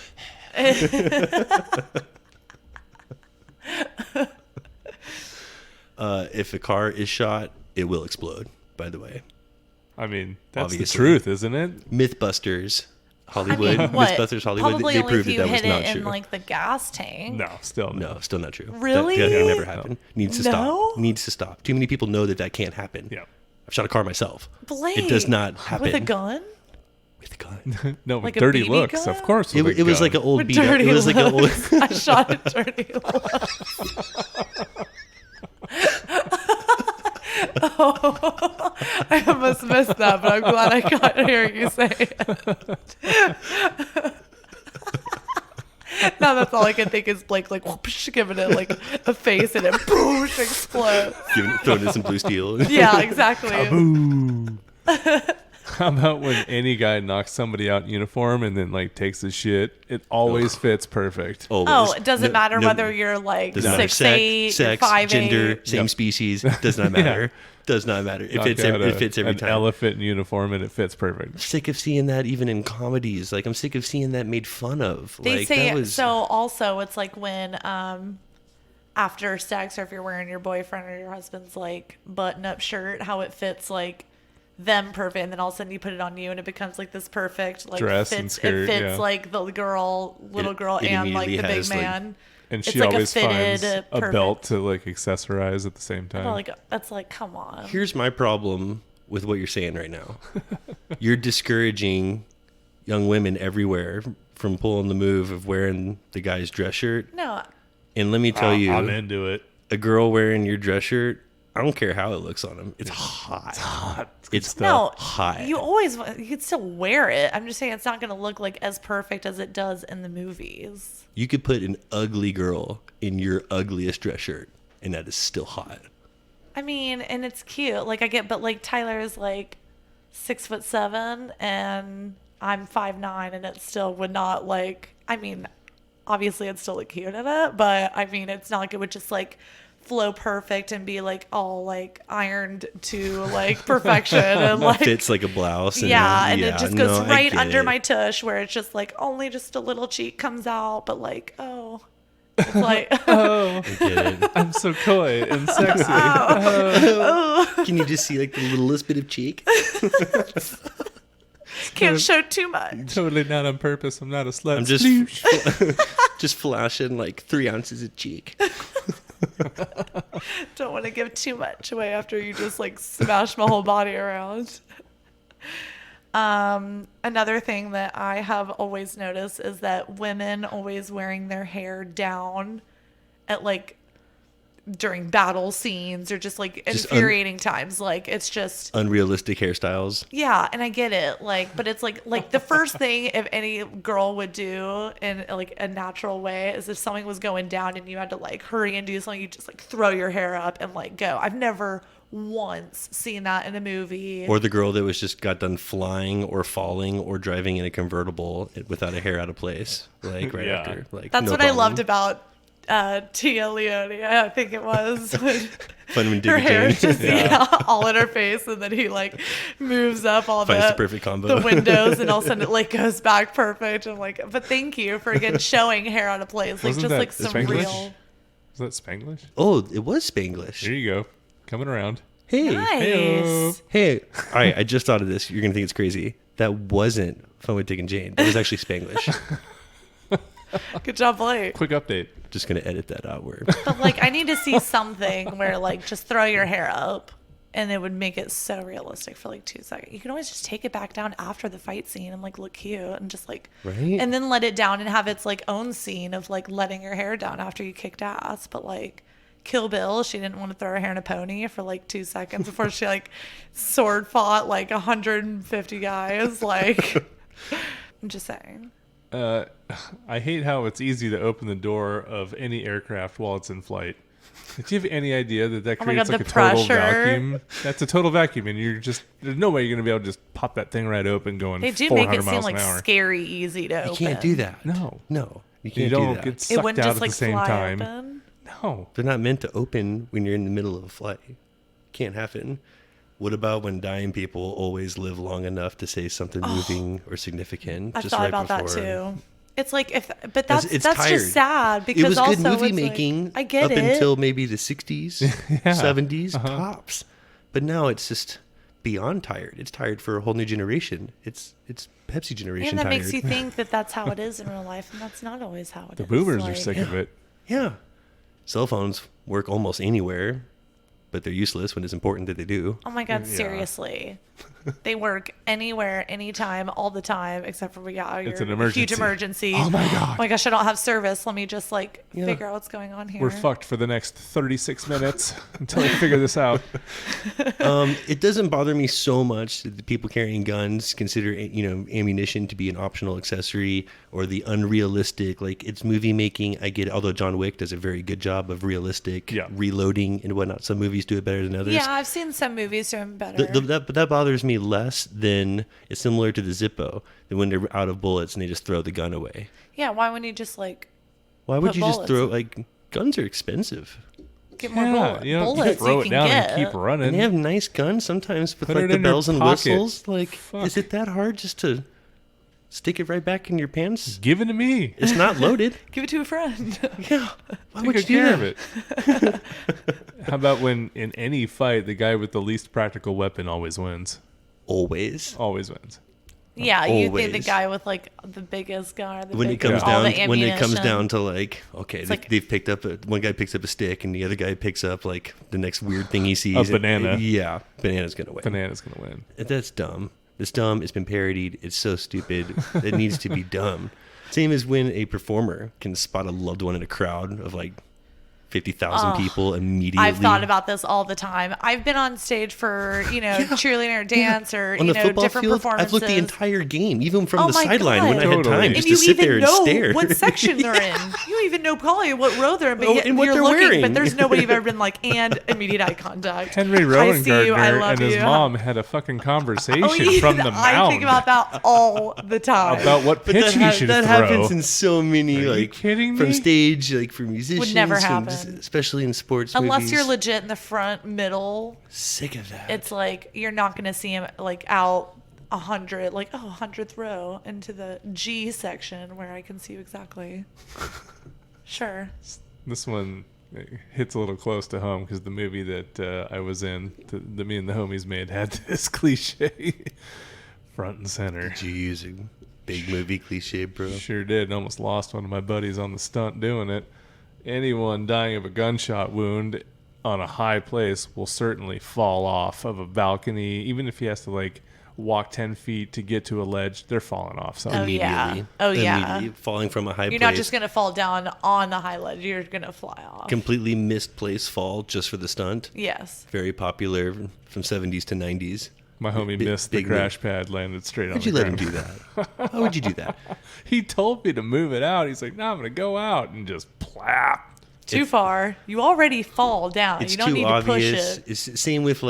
if a car is shot, it will explode, by the way. I mean, that's Obviously. the truth, isn't it? Mythbusters I Hollywood, mean, what? Mythbusters Hollywood, Probably they only proved if that you that was hit not it true. in like the gas tank. No, still no. No, still not true. Really? That never happened. Needs to No? stop. Needs to stop. Too many people know that can't happen. Yeah. I've shot a car myself. Blake, It does not happen. with a gun. With a gun. No, with Like a dirty BB looks, gun? of course. It, with a it was gun. like an old With beat up. dirty It was like an old. looks. I shot a dirty look. I almost missed that, but I'm glad I got to hear you say it. Now that's all I can think is Blake like whoosh, giving it like a face and it boosh explodes. Throwing in some blue steel. Yeah, exactly. How about when any guy knocks somebody out in uniform and then like takes his shit? It always fits perfect. Oh, it doesn't matter whether you're like doesn't matter. 6'8", sex, 5'8". gender, same species. Does not matter. Does not matter. It fits every an time. elephant in uniform and it fits perfect. I'm sick of seeing that even in comedies. Like I'm sick of seeing that made fun of. They like, say that was, so. Also, it's like when after sex, or if you're wearing your boyfriend or your husband's like button-up shirt, how it fits like them perfect, and then all of a sudden you put it on you, and it becomes like this perfect like dress fits. and skirt. It fits Yeah. like the little girl, it and like the immediately big has, like- man. And It's she like a always finds fitted, a perfect- belt to like accessorize at the same time. Well, like that's like, come on. Here's my problem with what you're saying right now. You're discouraging young women everywhere from pulling the move of wearing the guy's dress shirt. No, And let me tell you, I'm into it. a girl wearing your dress shirt, I don't care how it looks on him. It's hot. It's hot. It's no. hot. You can still wear it. I'm just saying it's not going to look like as perfect as it does in the movies. You could put an ugly girl in your ugliest dress shirt, and that is still hot. I mean, and it's cute. Like I get, but like Tyler is like 6'7", and I'm 5'9", and it still would not like. I mean, obviously I'd still look cute in it, but I mean, it's not like it would just like flow perfect and be like all like ironed to like perfection and like Fits like a blouse. And, and it just goes no, I right get under it. my tush where it's just like only just a little cheek comes out, but like it's like Oh, I get it. I'm so coy and sexy. Can you just see like the littlest bit of cheek? can't show too much. Totally not on purpose. I'm not a slut. I'm just Sploosh. just flashing like 3 ounces of cheek. Don't want to give too much away after you just like smash my whole body around. Another thing that I have always noticed is that women always wearing their hair down at like during battle scenes or just like Just infuriating times. Like it's just Unrealistic hairstyles. yeah, and I get it. Like, but it's like the first thing if any girl would do in like a natural way is if something was going down and you had to like hurry and do something, you just like throw your hair up and like go. I've never once seen that in a movie. Or the girl that was just got done flying or falling or driving in a convertible without a hair out of place. Like right Yeah. after. Like That's no what I problem. loved about Tia Leone. I think it was when Fun when her Digger hair Jane is just all in her face, and then he like moves up all finds the the perfect combo. the windows, and all of a sudden it like goes back perfect. I'm like, but thank you for again showing hair out of place, like Wasn't just that like some Spanglish? real Is that Spanglish? Oh, it was Spanglish. There you go. Coming around. Hey. nice. Hey. All right, I just thought of this. You're going to think it's crazy. That wasn't Fun with Dick and Jane. That was actually Spanglish. Good job, Blake. Quick update. Just going to edit that out word. But like, I need to see something where like just throw your hair up, and it would make it so realistic for like 2 seconds. You can always just take it back down after the fight scene and like look cute and just like, Right? and then let it down and have its like own scene of like letting your hair down after you kicked ass. But like Kill Bill, she didn't want to throw her hair in a pony for like 2 seconds before she like sword fought like 150 guys. Like, I'm just saying. I hate how it's easy to open the door of any aircraft while it's in flight. Do you have any idea that Oh my creates God, like the a total pressure. vacuum? That's a total vacuum, and there's no way you're gonna be able to just pop that thing right open going They do 400 make it seem miles like an hour. scary easy to open. You can't do that. No. No. You You can't do don't that. get It sucked wouldn't out just at like the same fly time. open. No. They're not meant to open when you're in the middle of a flight. Can't happen. What about when dying people always live long enough to say something moving or significant? I've just thought right about that before? too. It's like but that's It's that's tired. just sad because It was also good movie it's making Like, I get up it. until maybe the 60s, 70s, tops. But now it's just beyond tired. It's tired for a whole new generation. It's Pepsi generation and that tired. makes you think that that's how it is in real life, and that's not always how it is. The boomers are Like, sick of it. Yeah. Cell phones work almost anywhere, but they're useless when it's important that they do. Oh my God, Yeah. seriously. They work anywhere, anytime, all the time, except for It's an your emergency. huge emergency. Oh my God. Oh my gosh, I don't have service. Let me just figure out what's going on here. We're fucked for the next 36 minutes until I figure this out. It doesn't bother me so much that the people carrying guns consider, ammunition to be an optional accessory, or the unrealistic, like, it's movie making. I get it, although John Wick does a very good job of realistic reloading and whatnot. Some movies do it better than others. Yeah, I've seen some movies doing better. But that bothers me less than it's similar to the Zippo, that when they're out of bullets and they just throw the gun away. Yeah, why wouldn't you just Why would put you just bullets throw, guns are expensive. get more bullets? You don't bullets throw you it can down get. and keep running. And they have nice guns sometimes with Put it the in your bells and pocket. whistles. Like, Fuck. is it that hard just to stick it right back in your pants? Give it to me. It's not loaded. Give it to a friend. Yeah. Why Take would you good do care that? of it. How about when in any fight, the guy with the least practical weapon always wins? Always. Always wins. Yeah, you think the Always. guy with the biggest gun, or the When it biggest, comes all down, the when it comes ammunition. down to okay, like- they've picked up one guy picks up a stick and the other guy picks up the next weird thing he sees. A banana. Yeah, banana's gonna win. Banana's going to win. That's dumb. It's dumb. It's been parodied. It's so stupid. It needs to be dumb. Same as when a performer can spot a loved one in a crowd of 50,000 people immediately. I've thought about this all the time. I've been on stage for, cheerleader or dance or, on the football different field. performances. I've looked the entire game, even from Oh the my sideline when I God. had time, Totally. just and to you sit there even and know stare. what section they're in. You don't even know probably what row they're in, but yet and what you're they're looking. wearing. But there's nobody you've ever been and immediate eye contact. Henry I see you. I Rowan love and his you. mom had a fucking conversation yeah, from the mound I think about that all the time. about what But pitch he should that throw. happens in so many, Are you kidding from me? stage, for musicians. never and happen. especially in sports Unless movies. you're legit in the front middle, Sick of that. it's you're not going to see him out 100, 100th row into the G section where I can see you exactly. Sure. This one hits a little close to home because the movie that I was in, that me and the homies made, had this cliche front and center. Did you use a big movie cliche, bro? Sure did. Almost lost one of my buddies on the stunt doing it. Anyone dying of a gunshot wound on a high place will certainly fall off of a balcony. Even if he has to walk 10 feet to get to a ledge, they're falling off. So Oh, yeah. Immediately. Oh, yeah. Immediately, falling from a high You're place. not just going to fall down on the high ledge. You're going to fly off. Completely misplaced fall just for the stunt. Yes. Very popular from 70s to 90s. my homie Big- missed the big crash pad, landed straight on Why'd the you let him ground. do that? Why would you do that? He told me to move it out. He's like, no, I'm going to go out, and just plap. Too far. You already fall down. It's You don't too need to obvious. push it. It's same with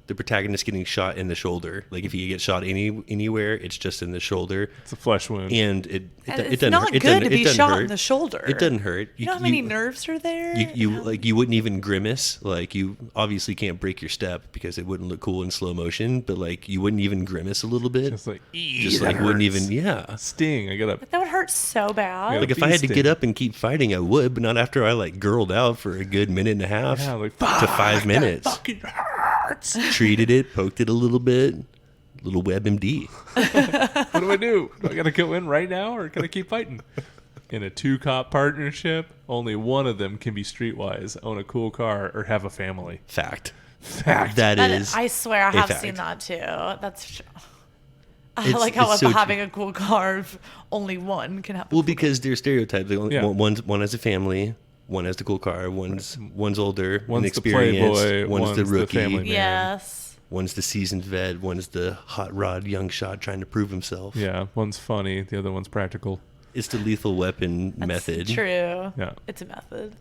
the protagonist getting shot in the shoulder. If he gets shot anywhere, it's just in the shoulder, It's a flesh wound. and it And it's doesn't not hurt. It good doesn't- to it be doesn't shot hurt. in the shoulder. It doesn't hurt. You know how many nerves are there? You wouldn't even grimace. You obviously can't break your step because it wouldn't look cool in slow motion. But you wouldn't even grimace a little bit. Just Just wouldn't even. Yeah. sting. I got That would hurt so bad. Yeah. If I had to Bee get sting. up and keep fighting, I would, but not after I girled out for a good minute and a half Yeah, to 5 minutes. fucking hurts. Treated it, poked it a little bit, little WebMD. What do I do? Do I got to go in right now, or can I keep fighting? In a 2-cop partnership, only one of them can be streetwise, own a cool car, or have a family. Fact. Fact. That That is. I swear I a have fact. seen that too. That's. I It's- like how it's so having a cool car, if only one can have. Well, because they're stereotypes. Yeah. One has a family, one has the cool car, one's older, One's the inexperienced, playboy, one's the one's the rookie, family man. Yes. one's the seasoned vet, one's the hot rod young shot trying to prove himself. Yeah, one's funny, the other one's practical. It's the lethal weapon That's method. True. Yeah. It's a method.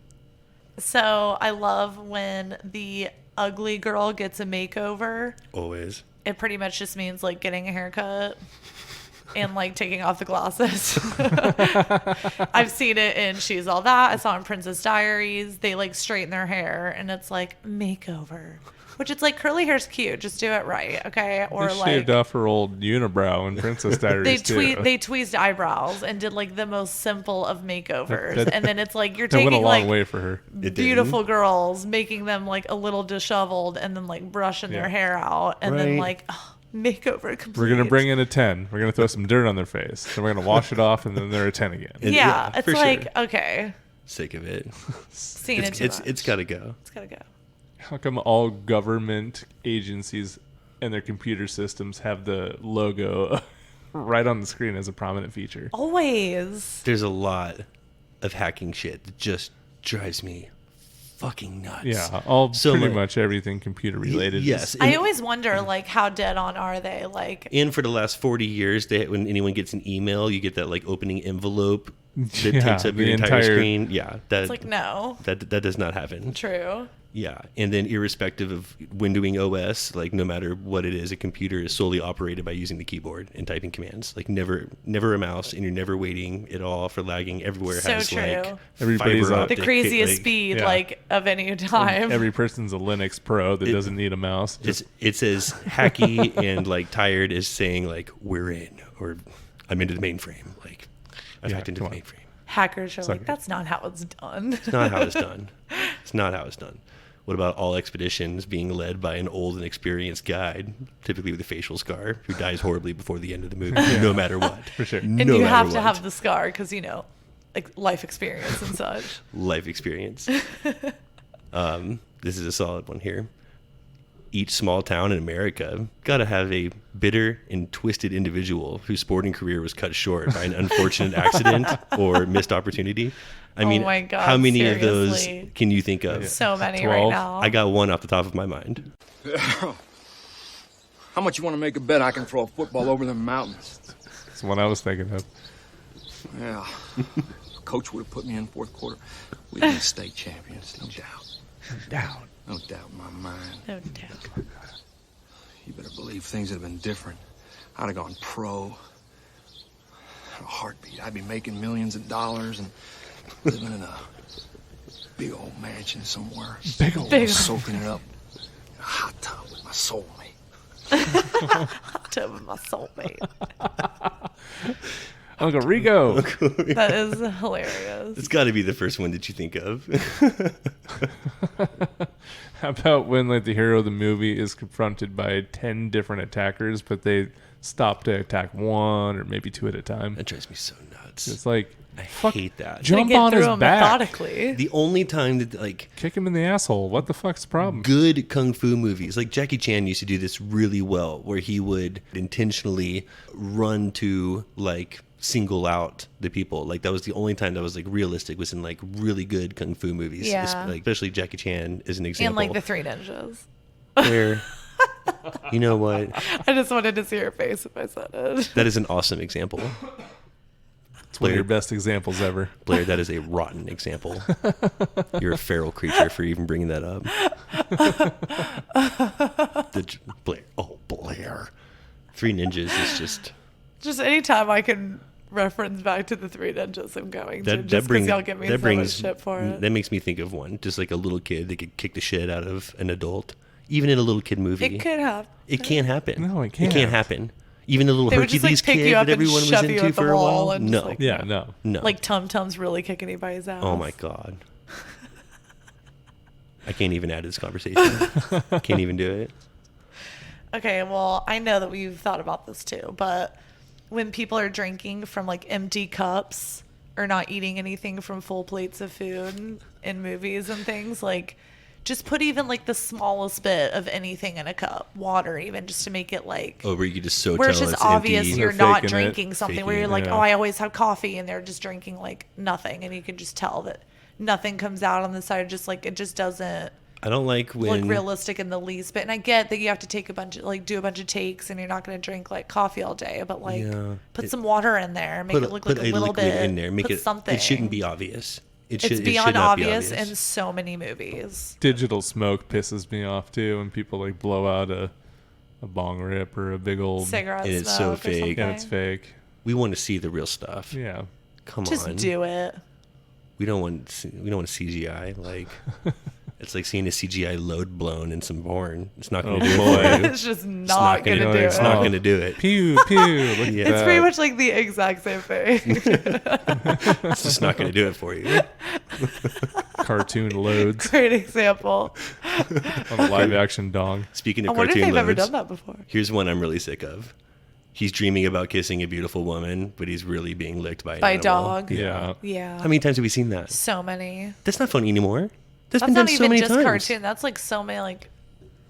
So I love when the ugly girl gets a makeover. Always. It pretty much just means getting a haircut and taking off the glasses. I've seen it in She's All That. I saw it in Princess Diaries. They straighten their hair and it's makeover. Which it's curly hair's cute. Just do it right, okay? Or They shaved off her old unibrow in Princess Diaries too. they tweezed eyebrows and did the most simple of makeovers. That- And then it's you're That went taking a long way for her. It beautiful girls, making them a little disheveled and then brushing Yeah. their hair out and then Right. makeover complete. We're gonna bring in a 10. We're gonna throw some dirt on their face. Then we're gonna wash it off, and then they're a 10 again. And- Yeah, yeah, it's for sure. okay, Sick of it. seen it too much. It's got to go. It's gotta go. How come all government agencies and their computer systems have the logo right on the screen as a prominent feature. Always. There's a lot of hacking shit that just drives me fucking nuts. Yeah, pretty much everything computer related. Yes. I always wonder, like, how dead on are they? Like, And for the last 40 years, when anyone gets an email, you get that like opening envelope that Yeah, takes up your the entire entire- screen. Yeah, it's like, no. that does not happen. True. Yeah, and then irrespective of windowing OS, like no matter what it is, a computer is solely operated by using the keyboard and typing commands. Like never a mouse, and you're never waiting at all for lagging. Everywhere So has true. like Everybody's fiber on- optic, The craziest like, speed, yeah. like, of any time. Every person's a Linux pro that doesn't need a mouse. It's as hacky and like tired as saying like we're in or I'm into the mainframe. Like I've hacked into the come on. mainframe. Hackers are Sorry. like, that's not how it's done. It's not how it's done. It's not how it's done. What about all expeditions being led by an old and experienced guide, typically with a facial scar, who dies horribly before the end of the movie, no matter what? For sure. And you have to have the scar because, you know, like life experience and such. life experience. This is a solid one here. Each small town in America got to have a bitter and twisted individual whose sporting career was cut short by an unfortunate accident or missed opportunity. I mean, my God, how many of seriously. those can you think of? So many 12. right now. I got one off the top of my mind. How much you want to make a bet I can throw a football over them mountains? That's what I was thinking of. Yeah. Coach would have put me in fourth quarter. We'd been state champions, no doubt. No doubt in my mind. No doubt. You better believe things would have been different. I'd have gone pro. In a heartbeat. I'd be making millions of dollars and living in a big old mansion somewhere. Big old. Big Soaking it up in a hot tub with my soulmate. tub of my soulmate. Uncle Rico. That is hilarious. It's got to be the first one that you think of. How about when like the hero of the movie is confronted by 10 different attackers, but they stop to attack one or maybe two at a time? That drives me so nuts. It's like, I fuck, hate that. jump Get on through his them back, methodically. The only time that like kick him in the asshole. What the fuck's the problem? good kung fu movies, like Jackie Chan used to do this really well, where he would intentionally run to like single out the people. Like that was the only time that was like realistic, was in like really good kung fu movies. Yeah. Like, especially Jackie Chan is an example. And like the Three Ninjas. where you know what? I just wanted to see your face if I said it. That is an awesome example. It's one of your best examples ever. Blair, that is a rotten example. You're a feral creature for even bringing that up. Blair. Three Ninjas is just Just anytime I can reference back to the Three Ninjas, I'm going to. that Just brings because y'all give me so much shit for it. That makes me think of one, just like a little kid that could kick the shit out of an adult, even in a little kid movie. It could happen. It can't happen. No, it It can't can't. happen. Even the little They would just, Hercules like, pick kid you up that and everyone was shove you into at the for a wall while. and just, No, like, Yeah, no. no. Like Tum Tum's really kick anybody's ass. Oh my god. I can't even add to this conversation. Can't even do it. Okay, well, I know that we've thought about this too, but when people are drinking from like empty cups or not eating anything from full plates of food in movies and things, like just put even like the smallest bit of anything in a cup, water even, just to make it like Oh, where you could just so where tell it's just it's obvious empty. you're They're not faking it. drinking something, where you're Faking like, it, oh, yeah. I always have coffee, and they're just drinking like nothing, and you can just tell that nothing comes out on the side, just like it just doesn't I don't like when look realistic in the least bit. And I get that you have to take a bunch of do a bunch of takes, and you're not going to drink like coffee all day, but like Yeah. put some water in there, make it look like a little liquid bit in there. Make put it something. It shouldn't be obvious. It should, It's it beyond should not be obvious in so many movies. Digital smoke pisses me off too when people like blow out a bong rip or a big old Cigarette And it's so smoke or fake. something. and it's fake. We want to see the real stuff. Yeah. Come Just on. do it. We don't want CGI. Like it's like seeing a CGI load blown in some porn. It's not going to Oh, do it boy. for you. It's just It's not going to do It's it. not going to do it. Pew pew. Look at Yeah. It's that. pretty much like the exact same thing. It's just not going to do it for you. Cartoon loads Great example. on a live action dong. Speaking I of wonder if cartoon they've ever loads, done that before. here's one I'm really sick of. He's dreaming about kissing a beautiful woman, but he's really being licked by an By a animal. dog. Yeah. Yeah. How many times have we seen that? So many. That's not funny anymore. That's That's been not done so even many just times. cartoon. That's like so many like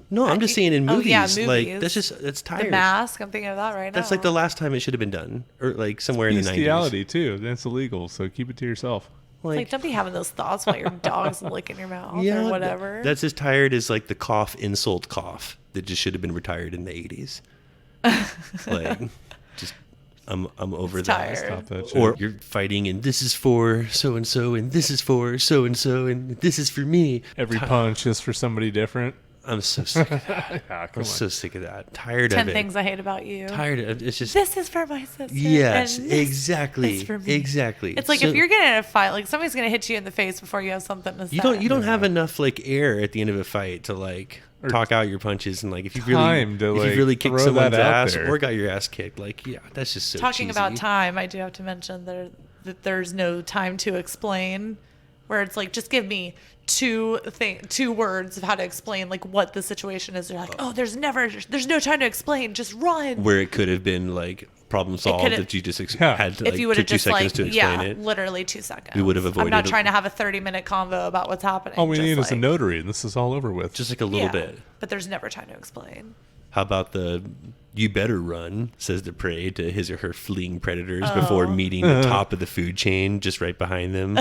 No, I'm just saying in Oh, movies. yeah, Like movies. that's tired. The Mask. I'm thinking of that right now. That's like the last time it should have been done, or like somewhere in the 90s. Bestiality too. That's illegal. So keep it to yourself. Like, don't be having those thoughts while your dog's licking your mouth or whatever. That's as tired as like the cough insult cough that just should have been retired in the 80s. Like, just I'm over It's that. tired. Stop that shit. Or you're fighting, and this is for so and so, and this is for so and so, and this is for me. Every punch is for somebody different. I'm so sick of that. Ah, come I'm on. so sick of that. Tired 10 of it. things I hate about you. Tired of it's just. This is for my sister. Yes, and this exactly. is for me. Exactly. It's like So- if you're getting in a fight, like somebody's gonna hit you in the face before you have something to say. You don't have enough like air at the end of a fight to like talk out your punches, and like if you time to, if you really kicked throw someone's that out ass there. or got your ass kicked, like that's just so Talking cheesy. about time, I do have to mention that there's no time to explain, where it's like just give me two words of how to explain like what the situation is. They're like, oh, there's no time to explain, just run. Where it could have been like problem solved could've- if you just Yeah. had to, If like, you would have took 2 just seconds like, to explain yeah, it. literally 2 seconds. We would have I'm not avoided it. trying to have a 30-minute convo about what's happening. All we just need is a like- notary, and this is all over with. Just like a little bit. But there's never time to explain. How about the "you better run" says the prey to his or her fleeing predators before meeting the top of the food chain just right behind them.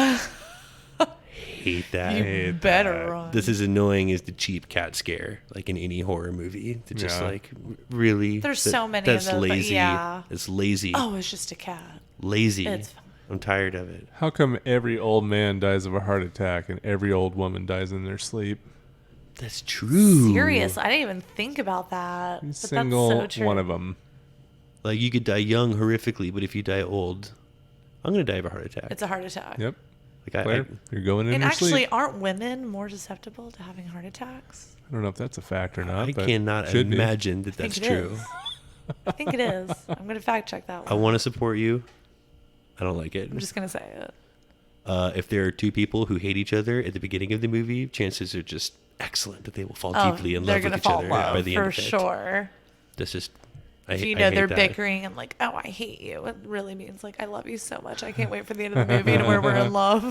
Hate that. You better run. This is annoying as the cheap cat scare, like in any horror movie. To just Yeah. like really. There's so many of That's those, but lazy. yeah. It's lazy. Oh, it's just a cat. Lazy. It's fine. I'm tired of it. How come every old man dies of a heart attack and every old woman dies in their sleep? That's true. Serious. I didn't even think about that. But Single that's so true. one of them. Like you could die young horrifically, but if you die old, I'm gonna die of a heart attack. It's a heart attack. Yep. Like Claire, you're going in And your actually, sleep. aren't women more susceptible to having heart attacks? I don't know if that's a fact or not. I but cannot should be. imagine that think that's it true. is. I think it is. I'm going to fact check that I one. want to support you. I don't like it. I'm just going to say it. If there are two people who hate each other at the beginning of the movie, chances are just excellent that they will fall Oh, deeply in they're love with gonna each fall other in love by the end for of it. sure. That's just, I If you I know hate they're that. bickering and like, oh, I hate you, it really means like, I love you so much. I can't wait for the end of the movie to where we're in love.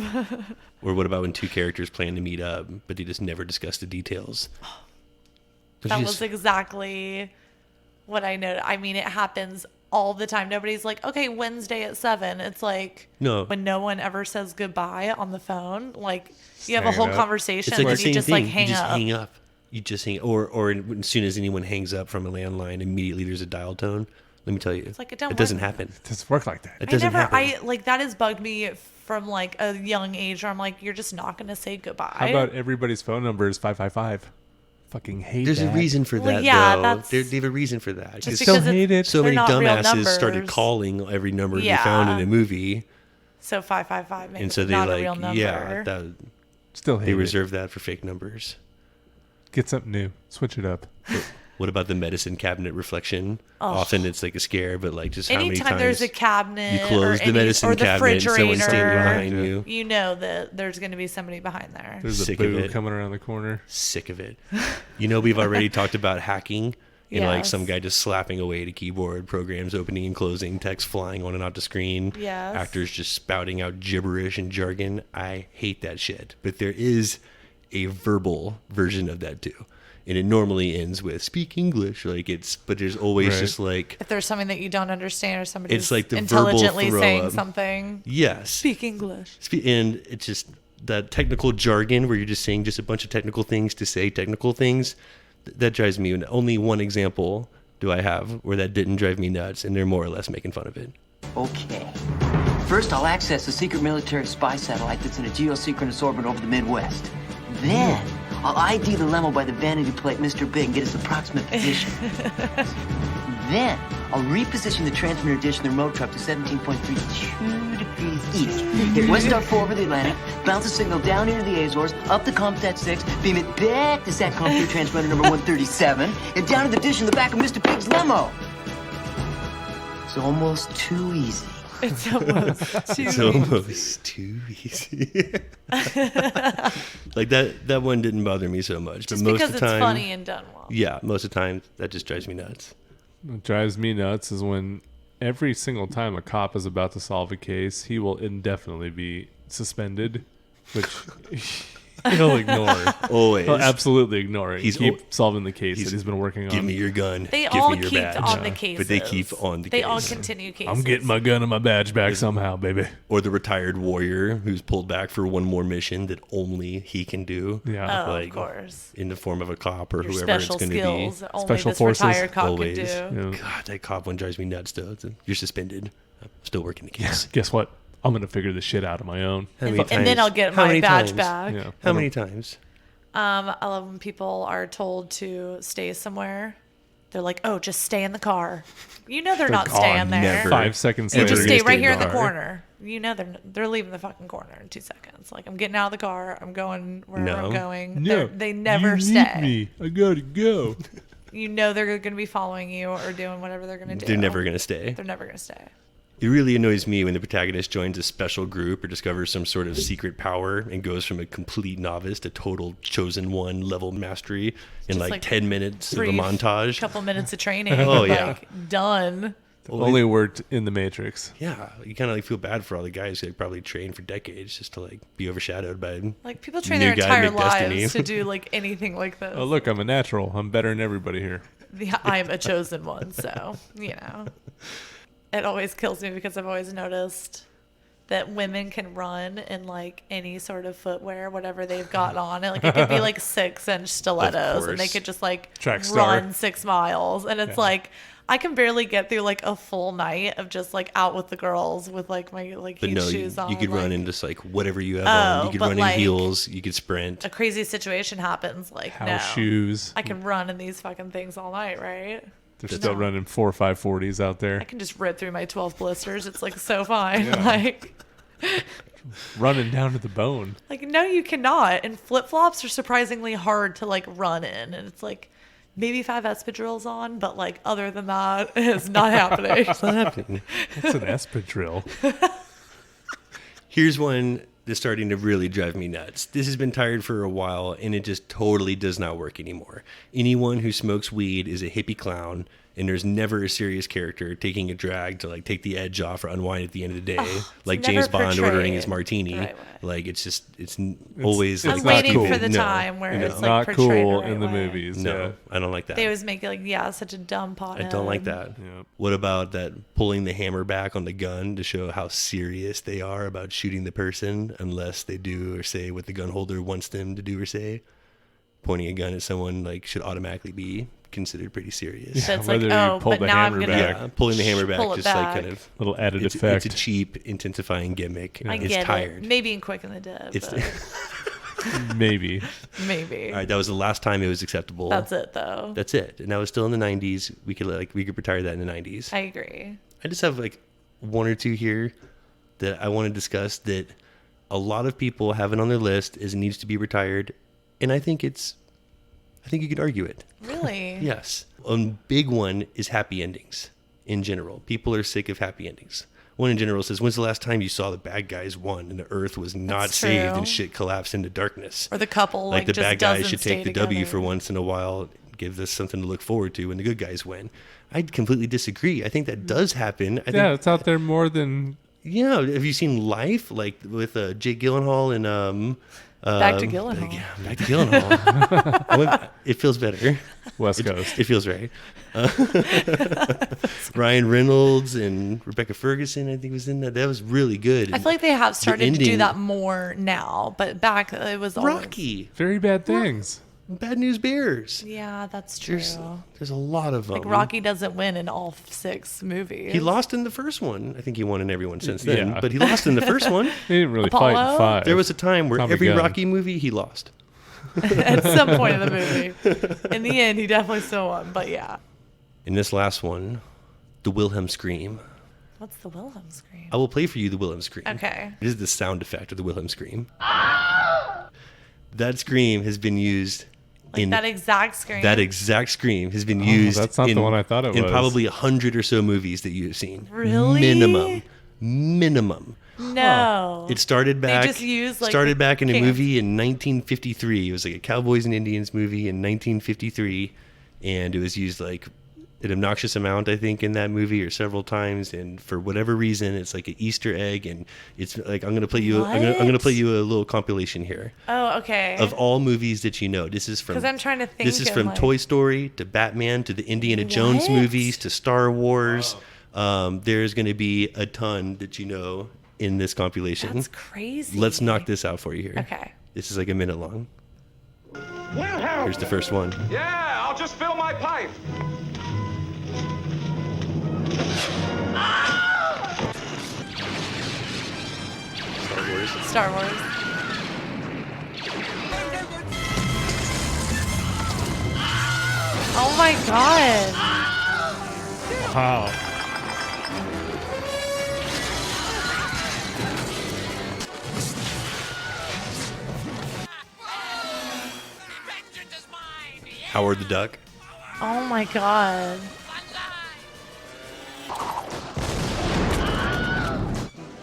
Or what about when two characters plan to meet up, but they just never discuss the details? Don't That you was just- exactly what I know. I mean, it happens all the time. Nobody's like, okay, Wednesday at 7. It's like No. when no one ever says goodbye on the phone. Like you have a hang whole up. conversation It's like and the you same just thing. like hang you just up. hang up. You just hang, or as soon as anyone hangs up from a landline, immediately there's a dial tone. Let me tell you, like, it don't it doesn't work. happen. It doesn't work like that. It I doesn't never, happen. I like that has bugged me from like a young age where I'm like, you're just not going to say goodbye. How about everybody's phone number is 555? Fucking hate There's that. a reason for Well, that, yeah, though. that's- They have a reason for that. just 'Cause Still because hate it. so they're many not real dumbasses started numbers. calling every number they Yeah. found in a movie, So 555 makes and so it they not a real like, number. yeah, that, Still hate they it. reserve that for fake numbers. Get something new. Switch it up. What about the medicine cabinet reflection? Often it's like a scare, but like just how many Anytime times there's a cabinet you close or the medicine or the cabinet and someone's standing refrigerator, behind you. you know that there's going to be somebody behind there. There's Sick a of boo it. coming around the corner. Sick of it. You know, we've already talked about hacking and like Yes. some guy just slapping away at a keyboard, programs opening and closing, text flying on and out the screen, Yes. actors just spouting out gibberish and jargon. I hate that shit. But there is a verbal version of that too. And it normally ends with speak English. Like but there's always Right. just like, If there's something that you don't understand or somebody's It's like the verbal intelligently throw saying up. something, yes. speak English. And it's just that technical jargon where you're just saying just a bunch of technical things to say technical things. That drives me. And only one example do I have where that didn't drive me nuts, and they're more or less making fun of it. Okay. First, I'll access a secret military spy satellite that's in a geosynchronous orbit over the Midwest. Then, I'll ID the limo by the vanity plate Mr. Big and get its approximate position. Then, I'll reposition the transmitter dish in the remote truck to 17.32 degrees east. Hit West Star 4 over the Atlantic, bounce the signal down into the Azores, up to Comstat 6, beam it back to SATCOM 3 transmitter number 137, and down to the dish in the back of Mr. Pig's limo. It's almost too easy. It's almost too It's almost too easy. Like that one didn't bother me so much. just but most because of it's the time, funny and done well. yeah, most of the time that just drives me nuts. What drives me nuts is when every single time a cop is about to solve a case, he will indefinitely be suspended, which He'll ignore it. Always. He'll absolutely ignore it. He's keep solving the case that he's been working Give on. me your gun. They Give all me your keep badge. on the cases. But they keep on the They case. all continue cases. I'm getting my gun and my badge back somehow, baby. Or the retired warrior who's pulled back for one more mission that only he can do. Yeah. Oh, like, of course. In the form of a cop or Your whoever it's special going to be. skills that only Special this forces. retired cop Always. can do. Yeah. God, that cop one drives me nuts, though. You're suspended. I'm still working the case. Guess what? I'm going to figure this shit out on my own. How many And then times? I'll get How my many badge times? back. Yeah. How many times? I love when people are told to stay somewhere. They're like, "Oh, just stay in the car." You know they're not gone. staying there. Never. 5 seconds They later, just Never stay gonna right stay here in in the the car. corner. You know they're leaving the fucking corner in 2 seconds. Like I'm getting out of the car. I'm going wherever No. I'm going. No, They never you stay. Need me. I gotta go. You know they're going to be following you or doing whatever they're going to do. They're never going to stay. They're never going to stay. It really annoys me when the protagonist joins a special group or discovers some sort of secret power and goes from a complete novice to total chosen one level mastery in Just like 10 minutes of a brief montage. Couple minutes of training. Oh, yeah. Like, done. Only worked in the Matrix. Yeah, you kind of like feel bad for all the guys who like, probably trained for decades just to like be overshadowed by Like people train New their guy, entire make destiny. lives to do like anything like this. Oh, look, I'm a natural. I'm better than everybody here. I'm a chosen one, so you know. It always kills me because I've always noticed that women can run in like any sort of footwear, whatever they've got on. Like it could be like 6-inch stilettos, and they course. could just like Track star. run 6 miles, and it's like I can barely get through like a full night of just like out with the girls with like my like But huge no, shoes on. you could run like, in just like whatever you have on. You could but, run like, in heels. You could sprint. a crazy situation happens. Like House no, shoes. I can run in these fucking things all night, right? They're still running 4 or 540s out there. I can just rip through my 12 blisters. It's like so fine. Like Running down to the bone. Like, no, you cannot. And flip flops are surprisingly hard to like run in. And it's like maybe 5 espadrilles on, but like other than that, it's not happening. It's not happening. What's an espadrille? Here's one that's starting to really drive me nuts. This has been tired for a while, and it just totally does not work anymore. Anyone who smokes weed is a hippie clown, and there's never a serious character taking a drag to like take the edge off or unwind at the end of the day, like never James Bond ordering portrayed his martini. the right way. Like it's always. it's I'm like, not waiting cool. for the No, time where no. it's like Not portrayed cool the right in the way. movies. No, I don't like that. They always make it like, yeah, such a dumb pothead. I don't like that. Yep. What about that pulling the hammer back on the gun to show how serious they are about shooting the person unless they do or say what the gun holder wants them to do or say? Pointing a gun at someone like should automatically be considered pretty serious. So it's Whether like, you oh, pull but the now I'm hammer gonna back. Yeah, pulling the hammer back pull it just like back. kind of Little added it's effect. a cheap intensifying gimmick. I It's get tired. it. Maybe in Quick and the Dead. It's But Maybe. maybe. all right. That was the last time it was acceptable. That's it, though. That's it. And that was still in the 90s. We could retire that in the 90s. I agree. I just have like one or two here that I want to discuss that a lot of people have it on their list as it needs to be retired, and I think you could argue it. Really? Yes. A big one is happy endings in general. People are sick of happy endings. One in general says, when's the last time you saw the bad guys won and the earth was not That's saved true. and shit collapsed into darkness? Or the couple Like the just bad guys doesn't should stay take the W together. for once in a while, give us something to look forward to when the good guys win. I completely disagree. I think that does happen. I Yeah, think, it's out there more than. yeah. Have you seen Life, like with Jake Gyllenhaal and Back to Gyllenhaal. Yeah, back to Gyllenhaal. It feels better. West Coast. It feels right. Ryan Reynolds and Rebecca Ferguson, I think, was in that. That was really good. I feel like they have started to do ending- that more now, but back it was always, Rocky, Very bad things. Bad News Bears. Yeah, that's true. There's a lot of them. Like Rocky doesn't win in all 6 movies. He lost in the first one. I think he won in every one since then. Yeah. But he lost in the first one. They didn't really fight in Apollo? 5. There was a time where Tommy every Gunn. Rocky movie he lost. at some point in the movie. In the end, he definitely still won. But yeah, In this last one, the Wilhelm scream. what's the Wilhelm scream? I will play for you the Wilhelm scream. Okay. It is the sound effect of the Wilhelm scream. That scream has been used Like that exact scream. That exact scream has been used. that's not the one I thought it in was. probably 100 or so movies that you've seen. Really? Minimum. No. It started back. just used, like, started back in a camp. movie in 1953. It was like a Cowboys and Indians movie in 1953, and it was used like an obnoxious amount, I think, in that movie, or several times, and for whatever reason, it's like an Easter egg, and it's like I'm gonna play you a little compilation here. Oh, okay. Of all movies that you know, this is from. Because I'm trying to think. This is from like, Toy Story to Batman to the Indiana Jones movies to Star Wars. There's going to be a ton that you know in this compilation. That's crazy. Let's knock this out for you here. Okay. This is like a minute long. Here's the first one. Yeah, I'll just fill my pipe. Star Wars. Oh my god. Wow. Howard the Duck. Oh my god.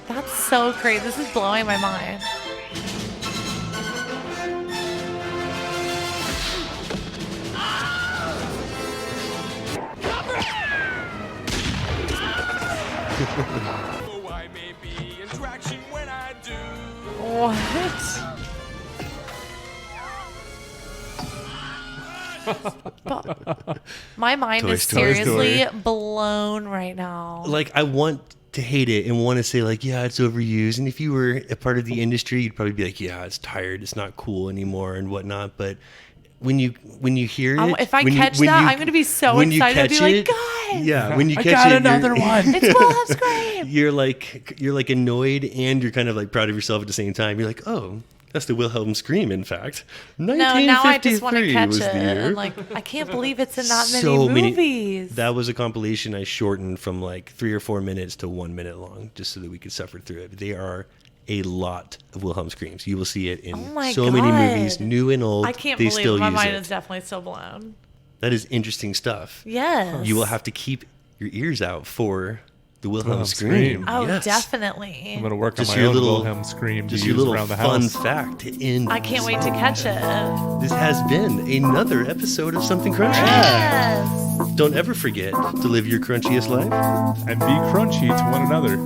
That's so crazy. This is blowing my mind. What? My mind Toy is Story. seriously blown right now. Like, I want to hate it and want to say, like, yeah, it's overused. And if you were a part of the industry, you'd probably be like, yeah, it's tired. It's not cool anymore and whatnot. But when you hear it, If I catch that, I'm going to be so excited. I'll be like, guys, yeah, when you catch got it, another one. it's Wilhelm Scream. you're like annoyed and you're kind of like proud of yourself at the same time. You're like, oh, that's the Wilhelm Scream. In fact, No, now I just want to 1953 catch was it. the year. And like, I can't believe it's in that So many movies. That was a compilation I shortened from like 3 or 4 minutes to 1 minute long, just so that we could suffer through it. They are a lot of Wilhelm Screams. You will see it in so many movies, new and old. I can't they believe still it. My use mind it. is definitely still blown. That is interesting stuff. Yes. You will have to keep your ears out for the Wilhelm Wilhelm Scream. Scream. Oh, Yes. definitely. I'm going to work Just on my your own little- Wilhelm Scream to Just use your little around the fun house. fact to end. I can't wait to catch it. This has been another episode of Something Crunchy. Yes. Don't ever forget to live your crunchiest life. And be crunchy to one another.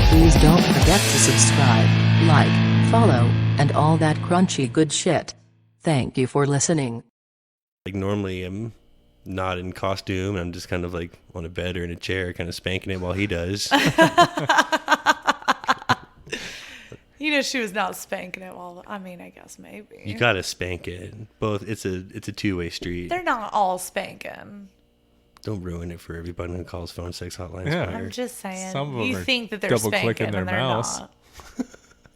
Please don't forget to subscribe, like, follow, and all that crunchy good shit. Thank you for listening. Like, normally I'm not in costume. I'm just kind of like on a bed or in a chair, kind of spanking it while he does. You know, she was not spanking it while, I mean, I guess maybe. You gotta spank it. Both. It's a two-way street. They're not all spanking. Don't ruin it for everybody who calls phone sex hotlines. Yeah. Fire. I'm just saying. Some of them You are think that they're double-clicking spanking their and they're mouse. not.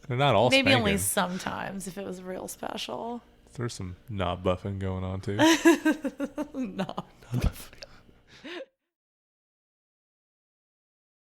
They're not all Maybe spanking. only sometimes if it was real special. There's some knob buffing going on too. No.